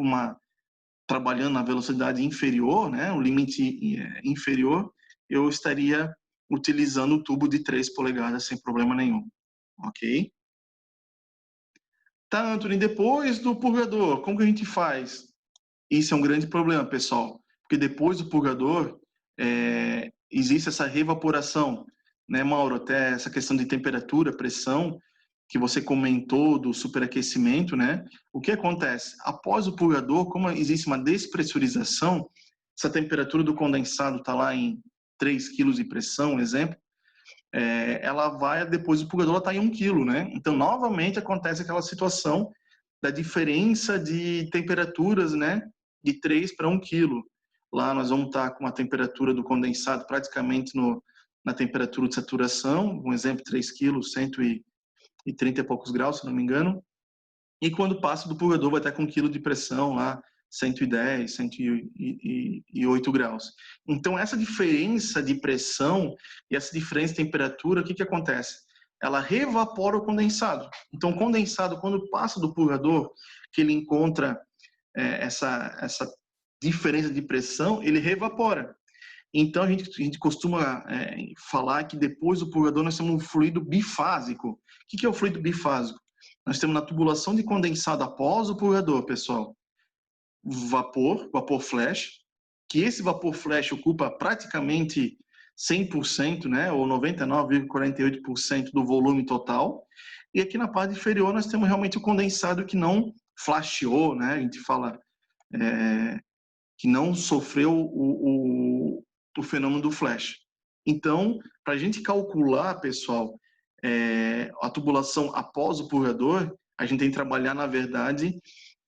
[SPEAKER 1] trabalhando na velocidade inferior, né, um limite inferior, eu estaria utilizando o tubo de 3 polegadas sem problema nenhum, ok? Tá, Anthony, depois do purgador, como que a gente faz? Isso é um grande problema, pessoal, porque depois do purgador, existe essa revaporação, né, Mauro? Até essa questão de temperatura, pressão, que você comentou do superaquecimento, né? O que acontece? Após o purgador, como existe uma despressurização, essa temperatura do condensado está lá em 3 kg de pressão, um exemplo, ela vai, depois do purgador, ela está em 1 kg, né? Então, novamente, acontece aquela situação da diferença de temperaturas, né? De 3 para 1 kg. Lá nós vamos estar com a temperatura do condensado praticamente na temperatura de saturação, um exemplo, 3 kg, 130 e poucos graus, se não me engano. E quando passa do purgador, vai estar com 1 kg de pressão lá, 110, 108 graus. Então, essa diferença de pressão e essa diferença de temperatura, o que acontece? Ela revapora o condensado. Então, o condensado, quando passa do purgador, que ele encontra essa diferença de pressão, ele revapora. Então, a gente costuma falar que depois do purgador nós temos um fluido bifásico. O que é o fluido bifásico? Nós temos na tubulação de condensado após o purgador, pessoal. vapor flash, que esse vapor flash ocupa praticamente 100%, né, ou 99,48% do volume total. E aqui na parte inferior nós temos realmente o condensado que não flasheou, né, a gente fala que não sofreu o fenômeno do flash. Então, para a gente calcular, pessoal, a tubulação após o purgador, a gente tem que trabalhar, na verdade,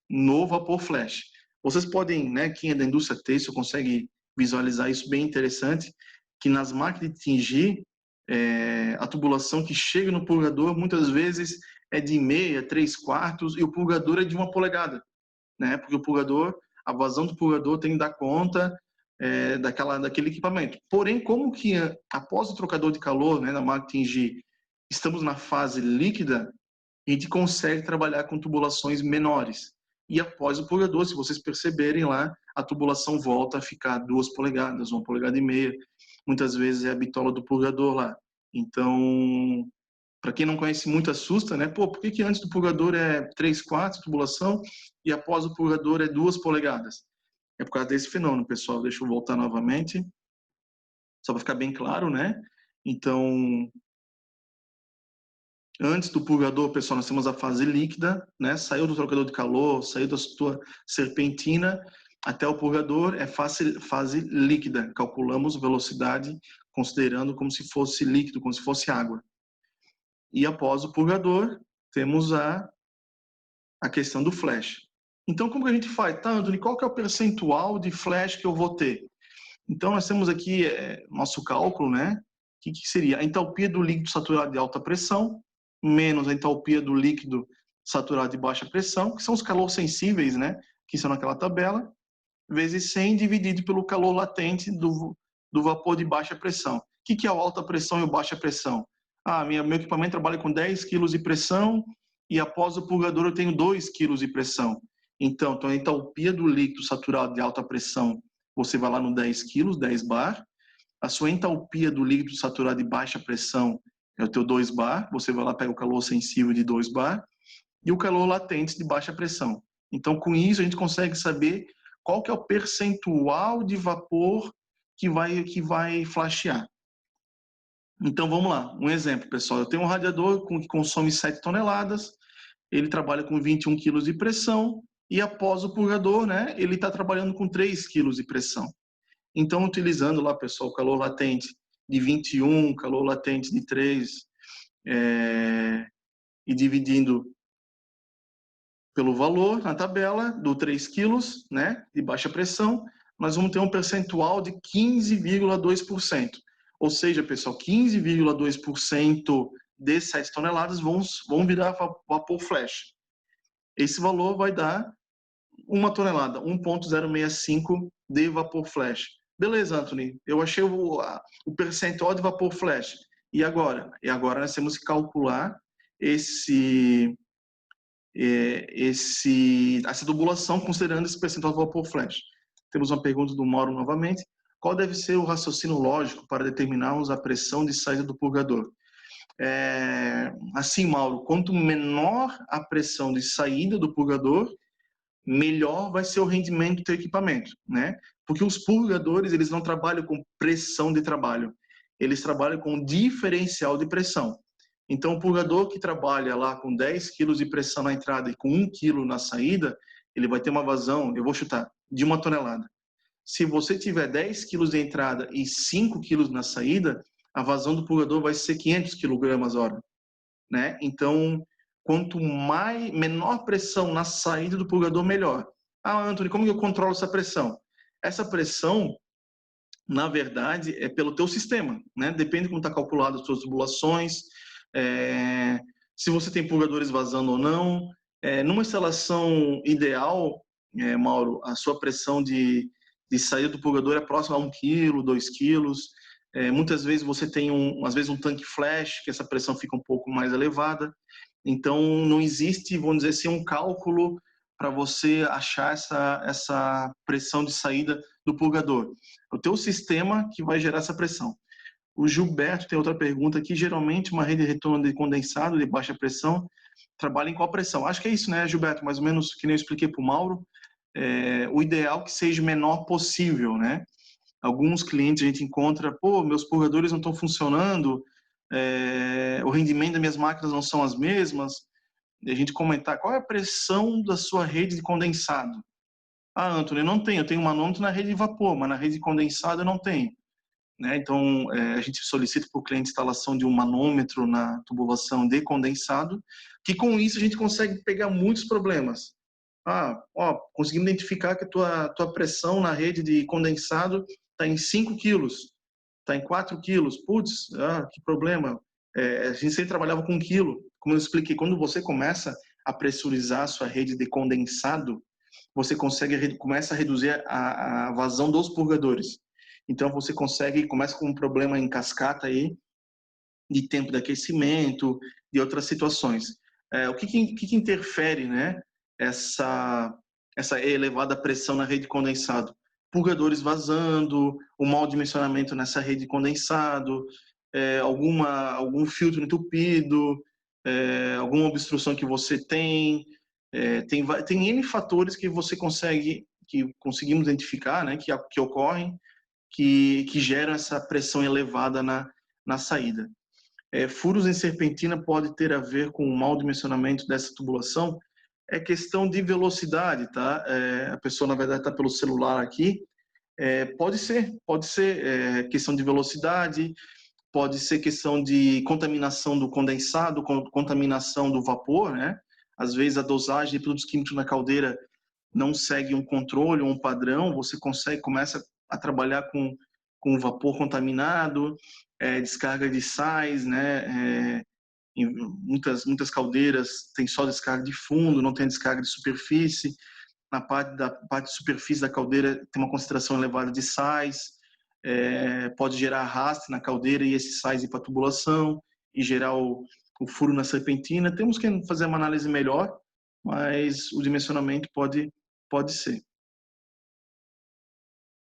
[SPEAKER 1] no vapor flash. Vocês podem, né, quem é da indústria têxtil consegue visualizar isso bem interessante, que nas máquinas de tingir, a tubulação que chega no purgador muitas vezes é de meia, 3/4 e o purgador é de 1 polegada, né? Porque o purgador, a vazão do purgador tem que dar conta daquele equipamento. Porém, como que após o trocador de calor, né, na máquina de tingir, estamos na fase líquida, a gente consegue trabalhar com tubulações menores. E após o purgador, se vocês perceberem lá, a tubulação volta a ficar 2 polegadas, 1,5 polegadas. Muitas vezes é a bitola do purgador lá. Então, para quem não conhece muito, assusta, né? Pô, por que antes do purgador é 3/4 tubulação e após o purgador é 2 polegadas? É por causa desse fenômeno, pessoal. Deixa eu voltar novamente, só para ficar bem claro, né? Então, antes do purgador, pessoal, nós temos a fase líquida, né? Saiu do trocador de calor, saiu da sua serpentina, até o purgador é fase líquida. Calculamos velocidade considerando como se fosse líquido, como se fosse água. E após o purgador, temos a questão do flash. Então, como que a gente faz? Tá, Anthony, qual que é o percentual de flash que eu vou ter? Então, nós temos aqui nosso cálculo, né? O que seria? A entalpia do líquido saturado de alta pressão menos a entalpia do líquido saturado de baixa pressão, que são os calor sensíveis, né? Que estão naquela tabela, vezes 100 dividido pelo calor latente do vapor de baixa pressão. O que é a alta pressão e a baixa pressão? Meu equipamento trabalha com 10 kg de pressão e após o purgador eu tenho 2 kg de pressão. Então, a entalpia do líquido saturado de alta pressão, você vai lá no 10 kg, 10 bar. A sua entalpia do líquido saturado de baixa pressão é o teu 2 bar. Você vai lá, pega o calor sensível de 2 bar e o calor latente de baixa pressão. Então, com isso, a gente consegue saber qual que é o percentual de vapor que vai flashear. Então, vamos lá. Um exemplo, pessoal. Eu tenho um radiador que consome 7 toneladas, ele trabalha com 21 kg de pressão e após o purgador, né, ele está trabalhando com 3 kg de pressão. Então, utilizando lá, pessoal, o calor latente de 21, calor latente de 3, e dividindo pelo valor na tabela do 3 quilos, né, de baixa pressão, nós vamos ter um percentual de 15,2%. Ou seja, pessoal, 15,2% de 7 toneladas vão virar vapor flash. Esse valor vai dar 1 tonelada, 1,065 de vapor flash. Beleza, Anthony, eu achei o percentual de vapor flash. E agora? E agora nós temos que calcular essa tubulação considerando esse percentual de vapor flash. Temos uma pergunta do Mauro novamente. Qual deve ser o raciocínio lógico para determinarmos a pressão de saída do purgador? Assim, Mauro, quanto menor a pressão de saída do purgador, melhor vai ser o rendimento do teu equipamento, né? Porque os purgadores, eles não trabalham com pressão de trabalho, eles trabalham com diferencial de pressão. Então, o purgador que trabalha lá com 10 kg de pressão na entrada e com 1 kg na saída, ele vai ter uma vazão, eu vou chutar, de 1 tonelada. Se você tiver 10 kg de entrada e 5 kg na saída, a vazão do purgador vai ser 500 kg/hora, né? Então, quanto menor pressão na saída do purgador, melhor. Anthony, como que eu controlo essa pressão? Essa pressão, na verdade, é pelo teu sistema, né? Depende de como está calculado as suas tubulações, se você tem purgadores vazando ou não. Numa instalação ideal, Mauro, a sua pressão de saída do purgador é próxima a 1 kg, 2 kg. Muitas vezes você tem às vezes um tanque flash, que essa pressão fica um pouco mais elevada. Então, não existe, vamos dizer assim, um cálculo para você achar essa pressão de saída do purgador. É o teu sistema que vai gerar essa pressão. O Gilberto tem outra pergunta aqui. Geralmente, uma rede de retorno de condensado de baixa pressão trabalha em qual pressão? Acho que é isso, né, Gilberto? Mais ou menos que nem eu expliquei para o Mauro. o ideal é que seja o menor possível, né? Alguns clientes a gente encontra, pô, meus purgadores não estão funcionando, o rendimento das minhas máquinas não são as mesmas. E a gente comentar qual é a pressão da sua rede de condensado. Ah, Antônio, eu não tenho, eu tenho um manômetro na rede de vapor, mas na rede de condensado eu não tenho. Né? Então, a gente solicita para o cliente a instalação de um manômetro na tubulação de condensado, que com isso a gente consegue pegar muitos problemas. Conseguimos identificar que a tua pressão na rede de condensado está em 5 quilos, está em 4 quilos. Putz, que problema. A gente sempre trabalhava com 1 quilo. Como eu expliquei, quando você começa a pressurizar a sua rede de condensado, você começa a reduzir a vazão dos purgadores. Então, você começa com um problema em cascata aí, de tempo de aquecimento, de outras situações. O que interfere, né, essa elevada pressão na rede de condensado? Purgadores vazando, o mau dimensionamento nessa rede de condensado, algum filtro entupido, alguma obstrução que você tem. Tem N fatores que que conseguimos identificar, né, que ocorrem, que geram essa pressão elevada na saída. Furos em serpentina pode ter a ver com o mau dimensionamento dessa tubulação. É questão de velocidade, tá? A pessoa, na verdade, está pelo celular aqui. Pode ser questão de velocidade, pode ser questão de contaminação do condensado, contaminação do vapor, né? Às vezes a dosagem de produtos químicos na caldeira não segue um controle, um padrão, você começa a trabalhar com vapor contaminado, descarga de sais, né? Em muitas caldeiras tem só descarga de fundo, não tem descarga de superfície. Na parte de superfície da caldeira tem uma concentração elevada de sais, pode gerar arraste na caldeira e esses sais ir para a tubulação e gerar o furo na serpentina. Temos que fazer uma análise melhor, mas o dimensionamento pode ser.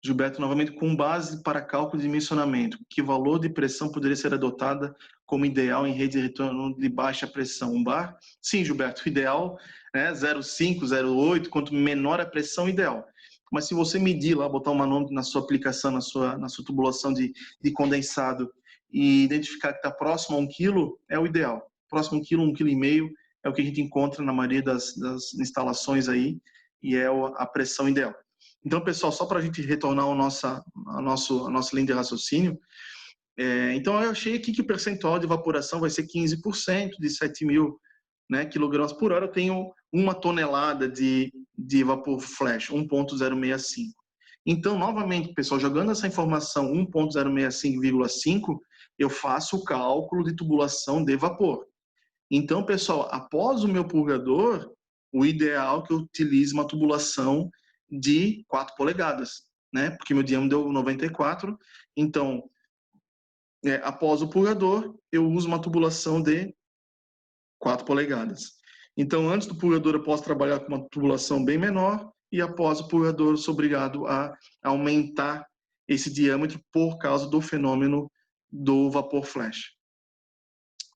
[SPEAKER 1] Gilberto, novamente, com base para cálculo de dimensionamento, que valor de pressão poderia ser adotada como ideal em rede de retorno de baixa pressão? 1 bar? Sim, Gilberto, ideal, né, 0,5, 0,8, quanto menor a pressão, ideal. Mas se você medir lá, botar um manômetro na sua aplicação, na sua tubulação de condensado e identificar que está próximo a 1 quilo, é o ideal. Próximo a 1 quilo, 1,5 quilo é o que a gente encontra na maioria das instalações aí e é a pressão ideal. Então, pessoal, só para a gente retornar a nossa linha de raciocínio, então eu achei aqui que o percentual de evaporação vai ser 15% de 7.000, né, quilogramas por hora. Eu tenho 1 tonelada de vapor flash, 1,065. Então, novamente, pessoal, jogando essa informação 1,065,5, eu faço o cálculo de tubulação de vapor. Então, pessoal, após o meu purgador, o ideal é que eu utilize uma tubulação de 4 polegadas, né? Porque meu diâmetro deu 94. Então, após o purgador, eu uso uma tubulação de 4 polegadas. Então, antes do purgador, eu posso trabalhar com uma tubulação bem menor e após o purgador, eu sou obrigado a aumentar esse diâmetro por causa do fenômeno do vapor flash.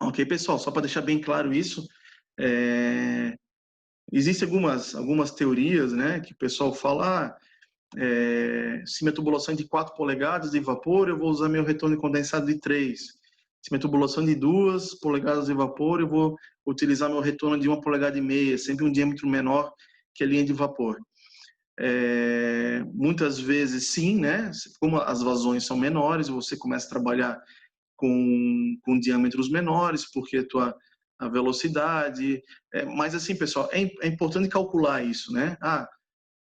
[SPEAKER 1] Ok, pessoal? Só para deixar bem claro isso, existem algumas teorias, né, que o pessoal fala, se minha tubulação é de 4 polegadas de vapor, eu vou usar meu retorno de condensado de 3. Se minha tubulação é de 2 polegadas de vapor, eu vou utilizar meu retorno de 1,5 polegadas, sempre um diâmetro menor que a linha de vapor. Muitas vezes sim, né, como as vazões são menores, você começa a trabalhar com diâmetros menores, porque a velocidade... mas assim, pessoal, é importante calcular isso, né?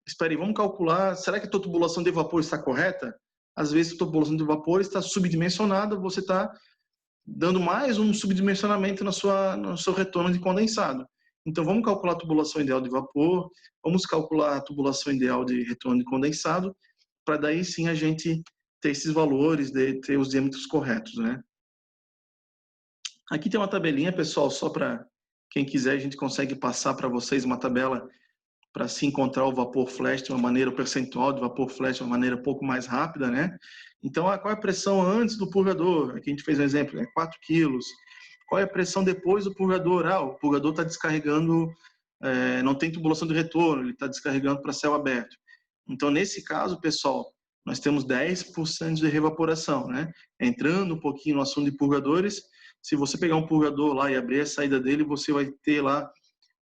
[SPEAKER 1] Espere, vamos calcular, será que a tua tubulação de vapor está correta? Às vezes a tua tubulação de vapor está subdimensionada, você está dando mais um subdimensionamento no seu retorno de condensado. Então vamos calcular a tubulação ideal de vapor, vamos calcular a tubulação ideal de retorno de condensado, para daí sim a gente ter esses valores, ter os diâmetros corretos, né? Aqui tem uma tabelinha, pessoal, só para quem quiser, a gente consegue passar para vocês uma tabela para se encontrar o vapor flash de uma maneira, o percentual de vapor flash de uma maneira um pouco mais rápida, né? Então, qual é a pressão antes do purgador? Aqui a gente fez um exemplo, 4 quilos. Qual é a pressão depois do purgador? O purgador está descarregando não tem tubulação de retorno, ele está descarregando para céu aberto. Então, nesse caso, pessoal, nós temos 10% de revaporação, né? Entrando um pouquinho no assunto de purgadores, se você pegar um purgador lá e abrir a saída dele, você vai ter lá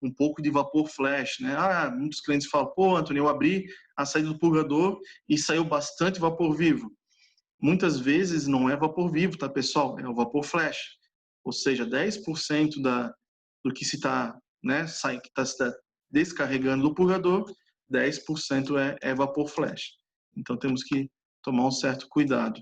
[SPEAKER 1] um pouco de vapor flash, né? Muitos clientes falam, pô, Antônio, eu abri a saída do purgador e saiu bastante vapor vivo. Muitas vezes não é vapor vivo, tá, pessoal? É o vapor flash. Ou seja, 10% do que se está, né, que está se descarregando do purgador, 10% é vapor flash. Então temos que tomar um certo cuidado.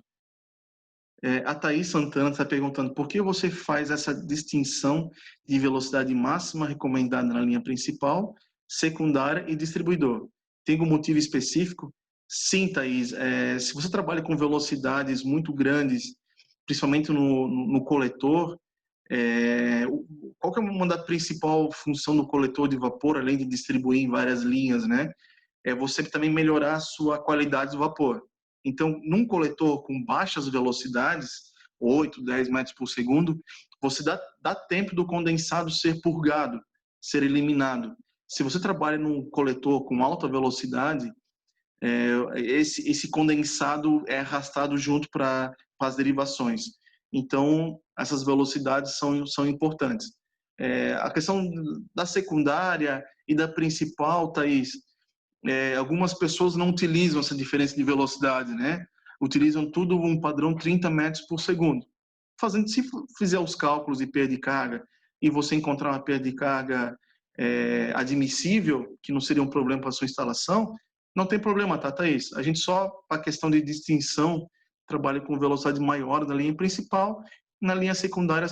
[SPEAKER 1] A Thaís Santana está perguntando por que você faz essa distinção de velocidade máxima recomendada na linha principal, secundária e distribuidor. Tem algum motivo específico? Sim, Thaís. Se você trabalha com velocidades muito grandes, principalmente no coletor, qual que é uma da principal função do coletor de vapor, além de distribuir em várias linhas, né? É você também melhorar a sua qualidade do vapor. Então, num coletor com baixas velocidades, 8, 10 metros por segundo, você dá tempo do condensado ser purgado, ser eliminado. Se você trabalha num coletor com alta velocidade, esse condensado é arrastado junto para as derivações. Então, essas velocidades são importantes. A questão da secundária e da principal, Thaís, algumas pessoas não utilizam essa diferença de velocidade, né? Utilizam tudo um padrão 30 metros por segundo. Se fizer os cálculos de perda de carga e você encontrar uma perda de carga admissível, que não seria um problema para a sua instalação, não tem problema, tá, Thaís? A gente só, a questão de distinção, trabalha com velocidade maior na linha principal, na linha secundária,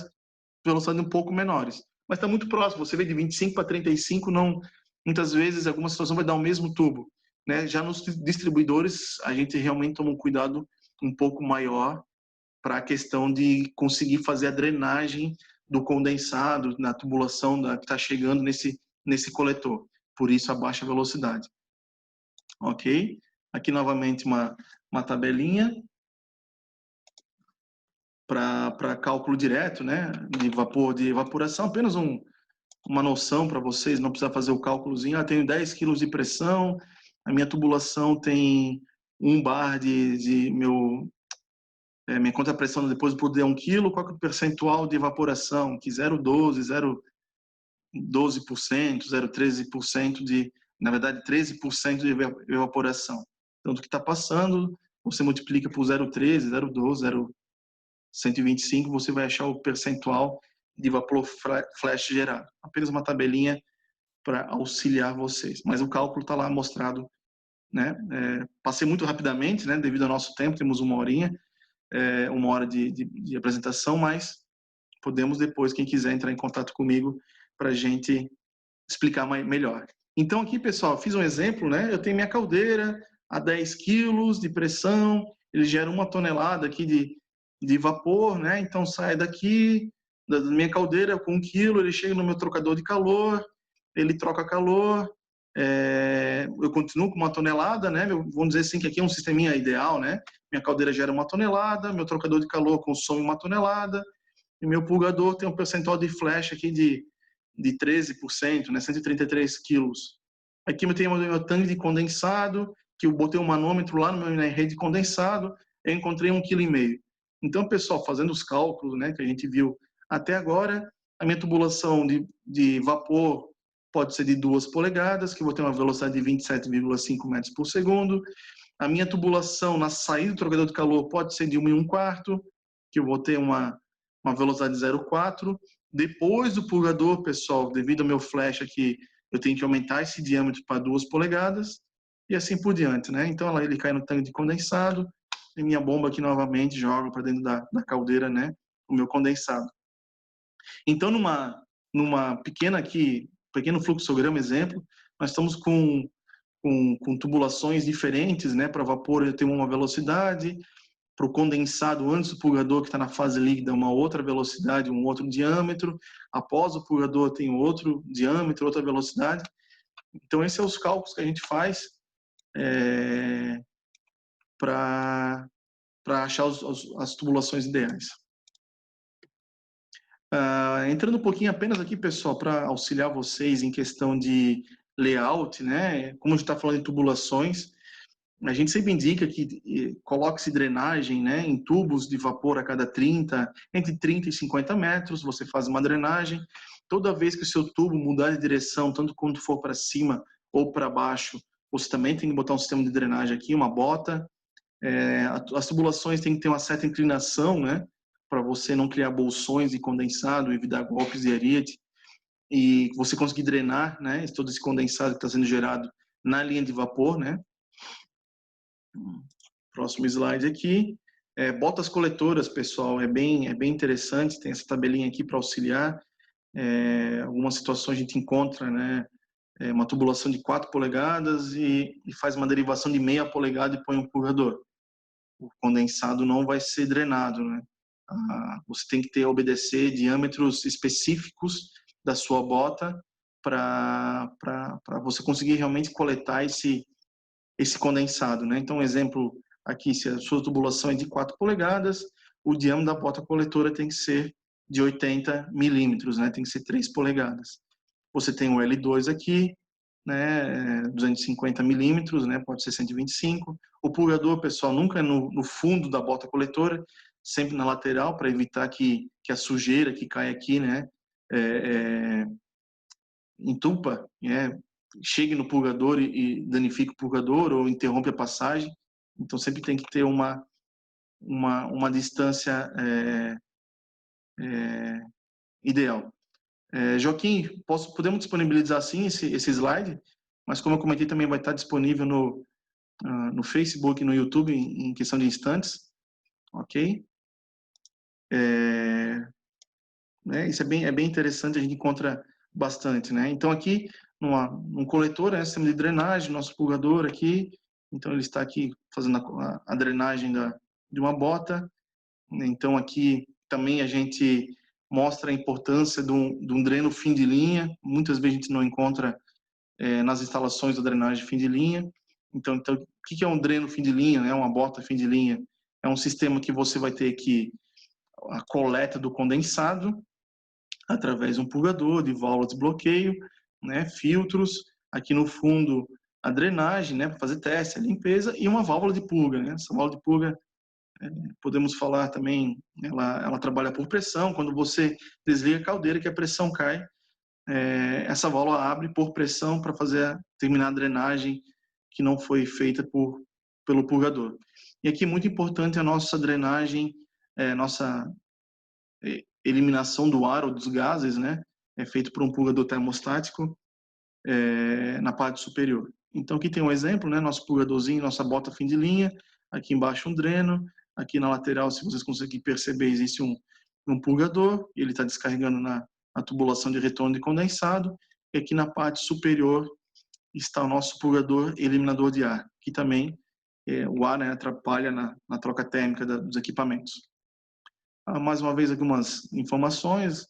[SPEAKER 1] velocidade um pouco menores. Mas está muito próximo, você vê de 25 para 35, não, muitas vezes, alguma situação vai dar o mesmo tubo, né? Já nos distribuidores, a gente realmente toma um cuidado um pouco maior para a questão de conseguir fazer a drenagem do condensado na tubulação que está chegando nesse coletor. Por isso, a baixa velocidade. Ok? Aqui, novamente, uma tabelinha para cálculo direto, né? De vapor, de evaporação. Apenas uma noção para vocês, não precisa fazer o cálculozinho. Tenho 10 quilos de pressão, a minha tubulação tem 1 bar minha contrapressão depois por D 1 quilo, qual que é o percentual de evaporação? Que 0,12, 0,12%, 0,13% na verdade, 13% de evaporação. Então, do que está passando, você multiplica por 0,13, 0,12, 0,125, você vai achar o percentual de vapor flash gerado. Apenas uma tabelinha para auxiliar vocês. Mas o cálculo está lá mostrado, né? Passei muito rapidamente, né? Devido ao nosso tempo, temos uma horinha, 1 hora de apresentação, mas podemos depois, quem quiser, entrar em contato comigo para a gente explicar melhor. Então aqui, pessoal, fiz um exemplo, né? Eu tenho minha caldeira a 10 quilos de pressão, ele gera 1 tonelada aqui de vapor, né? Então sai daqui da minha caldeira com 1 quilo, ele chega no meu trocador de calor, ele troca calor, eu continuo com 1 tonelada, né? Vamos dizer assim que aqui é um sisteminha ideal, né? Minha caldeira gera 1 tonelada, meu trocador de calor consome 1 tonelada, e meu purgador tem um percentual de flash aqui de 13%, né? 133 quilos. Aqui eu tenho meu tanque de condensado, que eu botei um manômetro lá na minha rede de condensado, eu encontrei 1,5 kg. Então, pessoal, fazendo os cálculos, né, que a gente viu até agora, a minha tubulação de vapor pode ser de 2 polegadas, que eu vou ter uma velocidade de 27,5 metros por segundo. A minha tubulação na saída do trocador de calor pode ser de 1,25, que eu vou ter uma velocidade de 0,4. Depois do purgador, pessoal, devido ao meu flash aqui, eu tenho que aumentar esse diâmetro para 2 polegadas e assim por diante, né? Então, ele cai no tanque de condensado e minha bomba aqui novamente joga para dentro da caldeira, né? O meu condensado. Então, numa pequeno fluxograma exemplo, nós estamos com tubulações diferentes, né? Para vapor ele tem uma velocidade, para o condensado antes do purgador, que está na fase líquida, uma outra velocidade, um outro diâmetro. Após o purgador tem outro diâmetro, outra velocidade. Então, esses são os cálculos que a gente faz para achar as tubulações ideais. Entrando um pouquinho apenas aqui, pessoal, para auxiliar vocês em questão de layout, né? Como a gente está falando em tubulações, a gente sempre indica que coloque-se drenagem, né, em tubos de vapor a cada entre 30 e 50 metros, você faz uma drenagem. Toda vez que o seu tubo mudar de direção, tanto quando for para cima ou para baixo, você também tem que botar um sistema de drenagem aqui, uma bota. As tubulações têm que ter uma certa inclinação, né, para você não criar bolsões de condensado, evitar golpes de ariete, e você conseguir drenar, né, todo esse condensado que está sendo gerado na linha de vapor, né. Próximo slide aqui. Botas coletoras, pessoal, é bem interessante, tem essa tabelinha aqui para auxiliar. Algumas situações a gente encontra, né, uma tubulação de 4 polegadas e faz uma derivação de meia polegada e põe um purgador. O condensado não vai ser drenado, né? Você tem que obedecer diâmetros específicos da sua bota para você conseguir realmente coletar esse condensado, né? Então, um exemplo aqui, se a sua tubulação é de 4 polegadas, o diâmetro da bota coletora tem que ser de 80 milímetros, né? Tem que ser 3 polegadas. Você tem o L2 aqui, né? 250 milímetros, né? Pode ser 125. O purgador, pessoal, nunca é no fundo da bota coletora, sempre na lateral, para evitar que a sujeira que cai aqui, né? Entupa, né? Chegue no purgador e danifique o purgador ou interrompe a passagem. Então, sempre tem que ter uma distância ideal. Joaquim, podemos disponibilizar sim esse slide, mas como eu comentei, também vai estar disponível no Facebook e no YouTube em questão de instantes, ok? Isso é bem interessante, a gente encontra bastante, né? Então aqui, num coletor, sistema de drenagem, nosso purgador aqui, então ele está aqui fazendo a drenagem de uma bota. Então aqui também a gente mostra a importância de um dreno fim de linha, muitas vezes a gente não encontra nas instalações da drenagem fim de linha. Então o que é um dreno fim de linha, né? Uma bota fim de linha? É um sistema que você vai ter aqui a coleta do condensado, através de um purgador, de válvulas de bloqueio, né, filtros, aqui no fundo a drenagem, né, para fazer teste, a limpeza, e uma válvula de purga, né? Essa válvula de purga, podemos falar também, ela trabalha por pressão. Quando você desliga a caldeira, que a pressão cai, essa válvula abre por pressão para terminar a drenagem que não foi feita pelo purgador. E aqui muito importante a nossa drenagem, nossa eliminação do ar ou dos gases, né? É feito por um purgador termostático na parte superior. Então aqui tem um exemplo, né? Nosso purgadorzinho, nossa bota fim de linha, aqui embaixo um dreno, aqui na lateral, se vocês conseguirem perceber, existe um purgador, ele está descarregando na tubulação de retorno de condensado, e aqui na parte superior está o nosso purgador eliminador de ar, que também o ar, né, atrapalha na troca térmica dos equipamentos. Mais uma vez, algumas informações.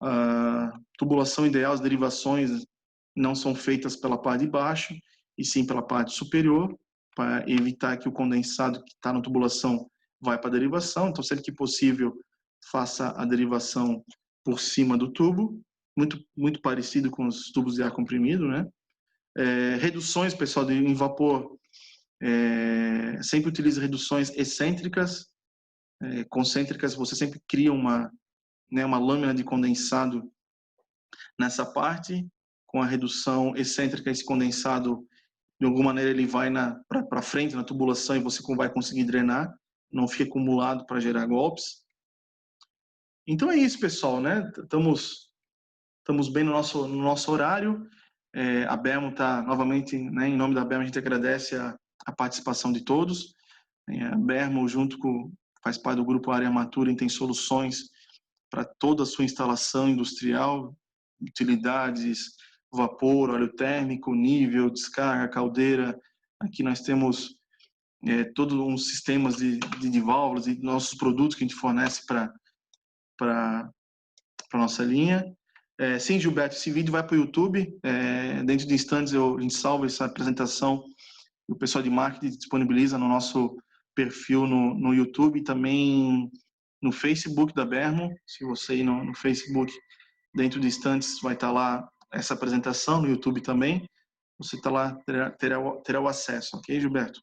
[SPEAKER 1] A tubulação ideal, as derivações não são feitas pela parte de baixo, e sim pela parte superior, para evitar que o condensado que está na tubulação vai para a derivação. Então, sempre que possível, faça a derivação por cima do tubo, muito parecido com os tubos de ar comprimido, né? Reduções, pessoal, em vapor, sempre utiliza reduções excêntricas. Concêntricas, você sempre cria uma lâmina de condensado nessa parte. Com a redução excêntrica, esse condensado, de alguma maneira, ele vai para frente na tubulação e você vai conseguir drenar, não fica acumulado para gerar golpes. Então é isso, pessoal, né? Estamos bem no nosso horário. A Bermo está novamente, né, em nome da Bermo, a gente agradece a participação de todos. A Bermo, faz parte do grupo Área Matura, e tem soluções para toda a sua instalação industrial, utilidades, vapor, óleo térmico, nível, descarga, caldeira. Aqui nós temos todos uns sistemas de válvulas e nossos produtos que a gente fornece para a nossa linha. Sim, Gilberto, esse vídeo vai para o YouTube. Dentro de instantes a gente salva essa apresentação, o pessoal de marketing disponibiliza no nosso perfil no YouTube e também no Facebook da Bermo. Se você ir no Facebook, dentro de instantes vai estar lá essa apresentação, no YouTube também. Você está lá, terá o acesso, ok, Gilberto?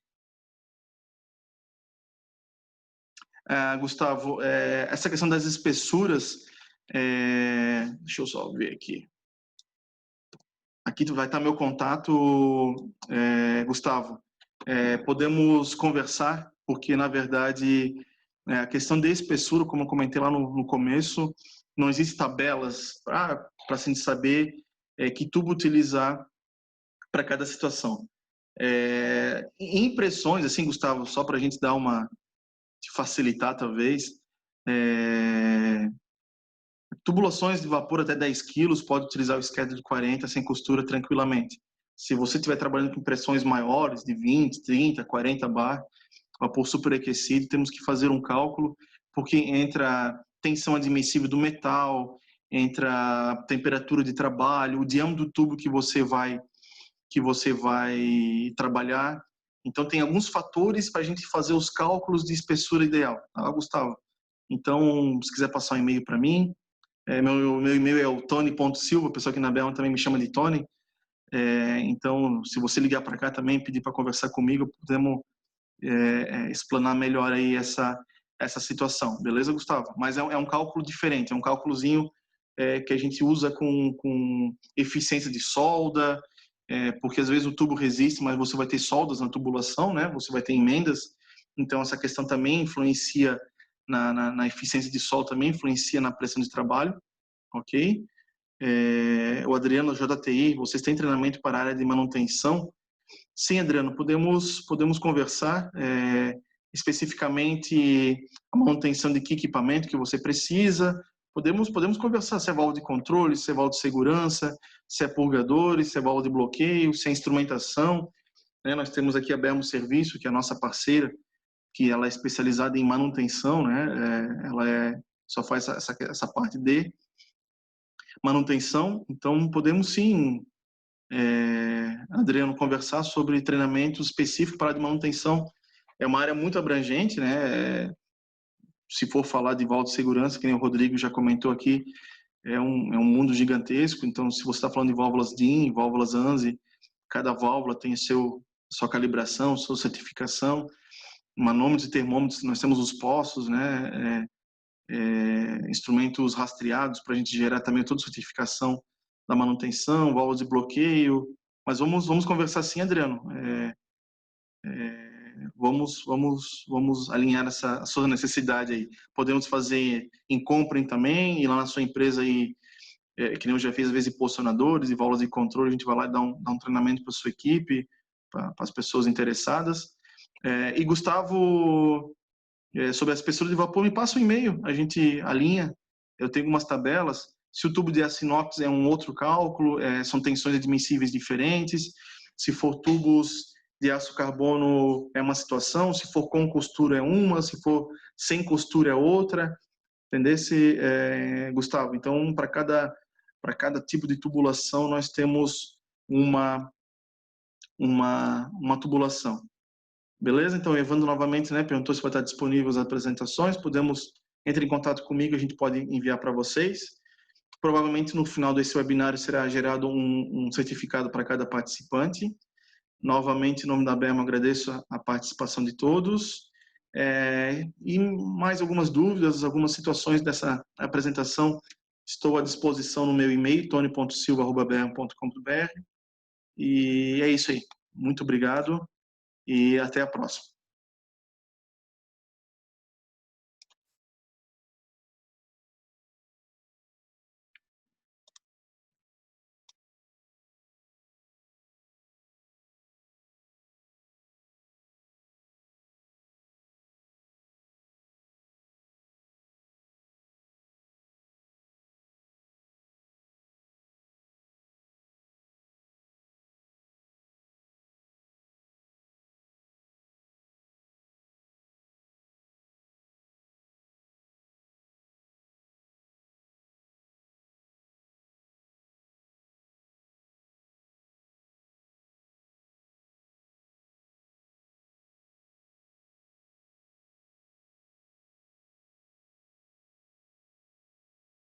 [SPEAKER 1] Gustavo, essa questão das espessuras, deixa eu só ver aqui. Aqui vai estar meu contato, Gustavo. Podemos conversar, porque, na verdade, a questão de espessura, como eu comentei lá no começo, não existe tabelas para a gente saber que tubo utilizar para cada situação. Impressões, assim, Gustavo, só para a gente dar facilitar, talvez, tubulações de vapor até 10 quilos, pode utilizar o schedule de 40 sem costura tranquilamente. Se você estiver trabalhando com pressões maiores, de 20, 30, 40 bar, vapor superaquecido, temos que fazer um cálculo, porque entra tensão admissível do metal, entra a temperatura de trabalho, o diâmetro do tubo que você vai trabalhar. Então, tem alguns fatores para a gente fazer os cálculos de espessura ideal, tá, Gustavo? Então, se quiser passar um e-mail para mim, meu e-mail é o tony.silva, o pessoal aqui na Belma também me chama de Tony. Então, se você ligar para cá também, pedir para conversar comigo, podemos explanar melhor aí essa situação, beleza, Gustavo? Mas é um cálculo diferente, é um cálculozinho que a gente usa com eficiência de solda, porque às vezes o tubo resiste, mas você vai ter soldas na tubulação, né? Você vai ter emendas, então essa questão também influencia na eficiência de solda, também influencia na pressão de trabalho, ok? O Adriano, JTI, vocês têm treinamento para a área de manutenção? Sim, Adriano, podemos conversar especificamente a manutenção de que equipamento que você precisa. Podemos conversar se é válvula de controle, se é válvula de segurança, se é purgadores, se é válvula de bloqueio, se é instrumentação. Né? Nós temos aqui a Bermo Serviço, que é a nossa parceira, que ela é especializada em manutenção, né? Ela só faz essa parte de manutenção. Então, podemos sim, Adriano, conversar sobre treinamento específico para a de manutenção. É uma área muito abrangente, né? Se for falar de válvula de segurança, que nem o Rodrigo já comentou aqui, é um mundo gigantesco. Então, se você está falando de válvulas DIN, válvulas ANSI, cada válvula tem sua calibração, sua certificação, manômetros e termômetros. Nós temos os poços, né? Instrumentos rastreados para a gente gerar também toda a certificação da manutenção, válvulas de bloqueio. Mas vamos conversar sim, Adriano. Vamos alinhar a sua necessidade aí. Podemos fazer em Comprem também, e lá na sua empresa aí, que nem eu já fiz, às vezes, posicionadores e válvulas de controle, a gente vai lá e dá um treinamento para a sua equipe, para as pessoas interessadas. E Gustavo, sobre a espessura de vapor, me passa um e-mail, a gente alinha. Eu tenho umas tabelas. Se o tubo de aço inox é um outro cálculo, são tensões admissíveis diferentes. Se for tubos de aço carbono é uma situação, se for com costura é uma, se for sem costura é outra. Entendesse, Gustavo? Então, para cada tipo de tubulação, nós temos uma tubulação. Beleza? Então, Evandro novamente, né, perguntou se vai estar disponível as apresentações. Entre em contato comigo, a gente pode enviar para vocês. Provavelmente no final desse webinário será gerado um certificado para cada participante. Novamente, em nome da Bermo, agradeço a participação de todos. E mais algumas dúvidas, algumas situações dessa apresentação, estou à disposição no meu e-mail, tony.silva@bermo.com.br. E é isso aí. Muito obrigado e até a próxima.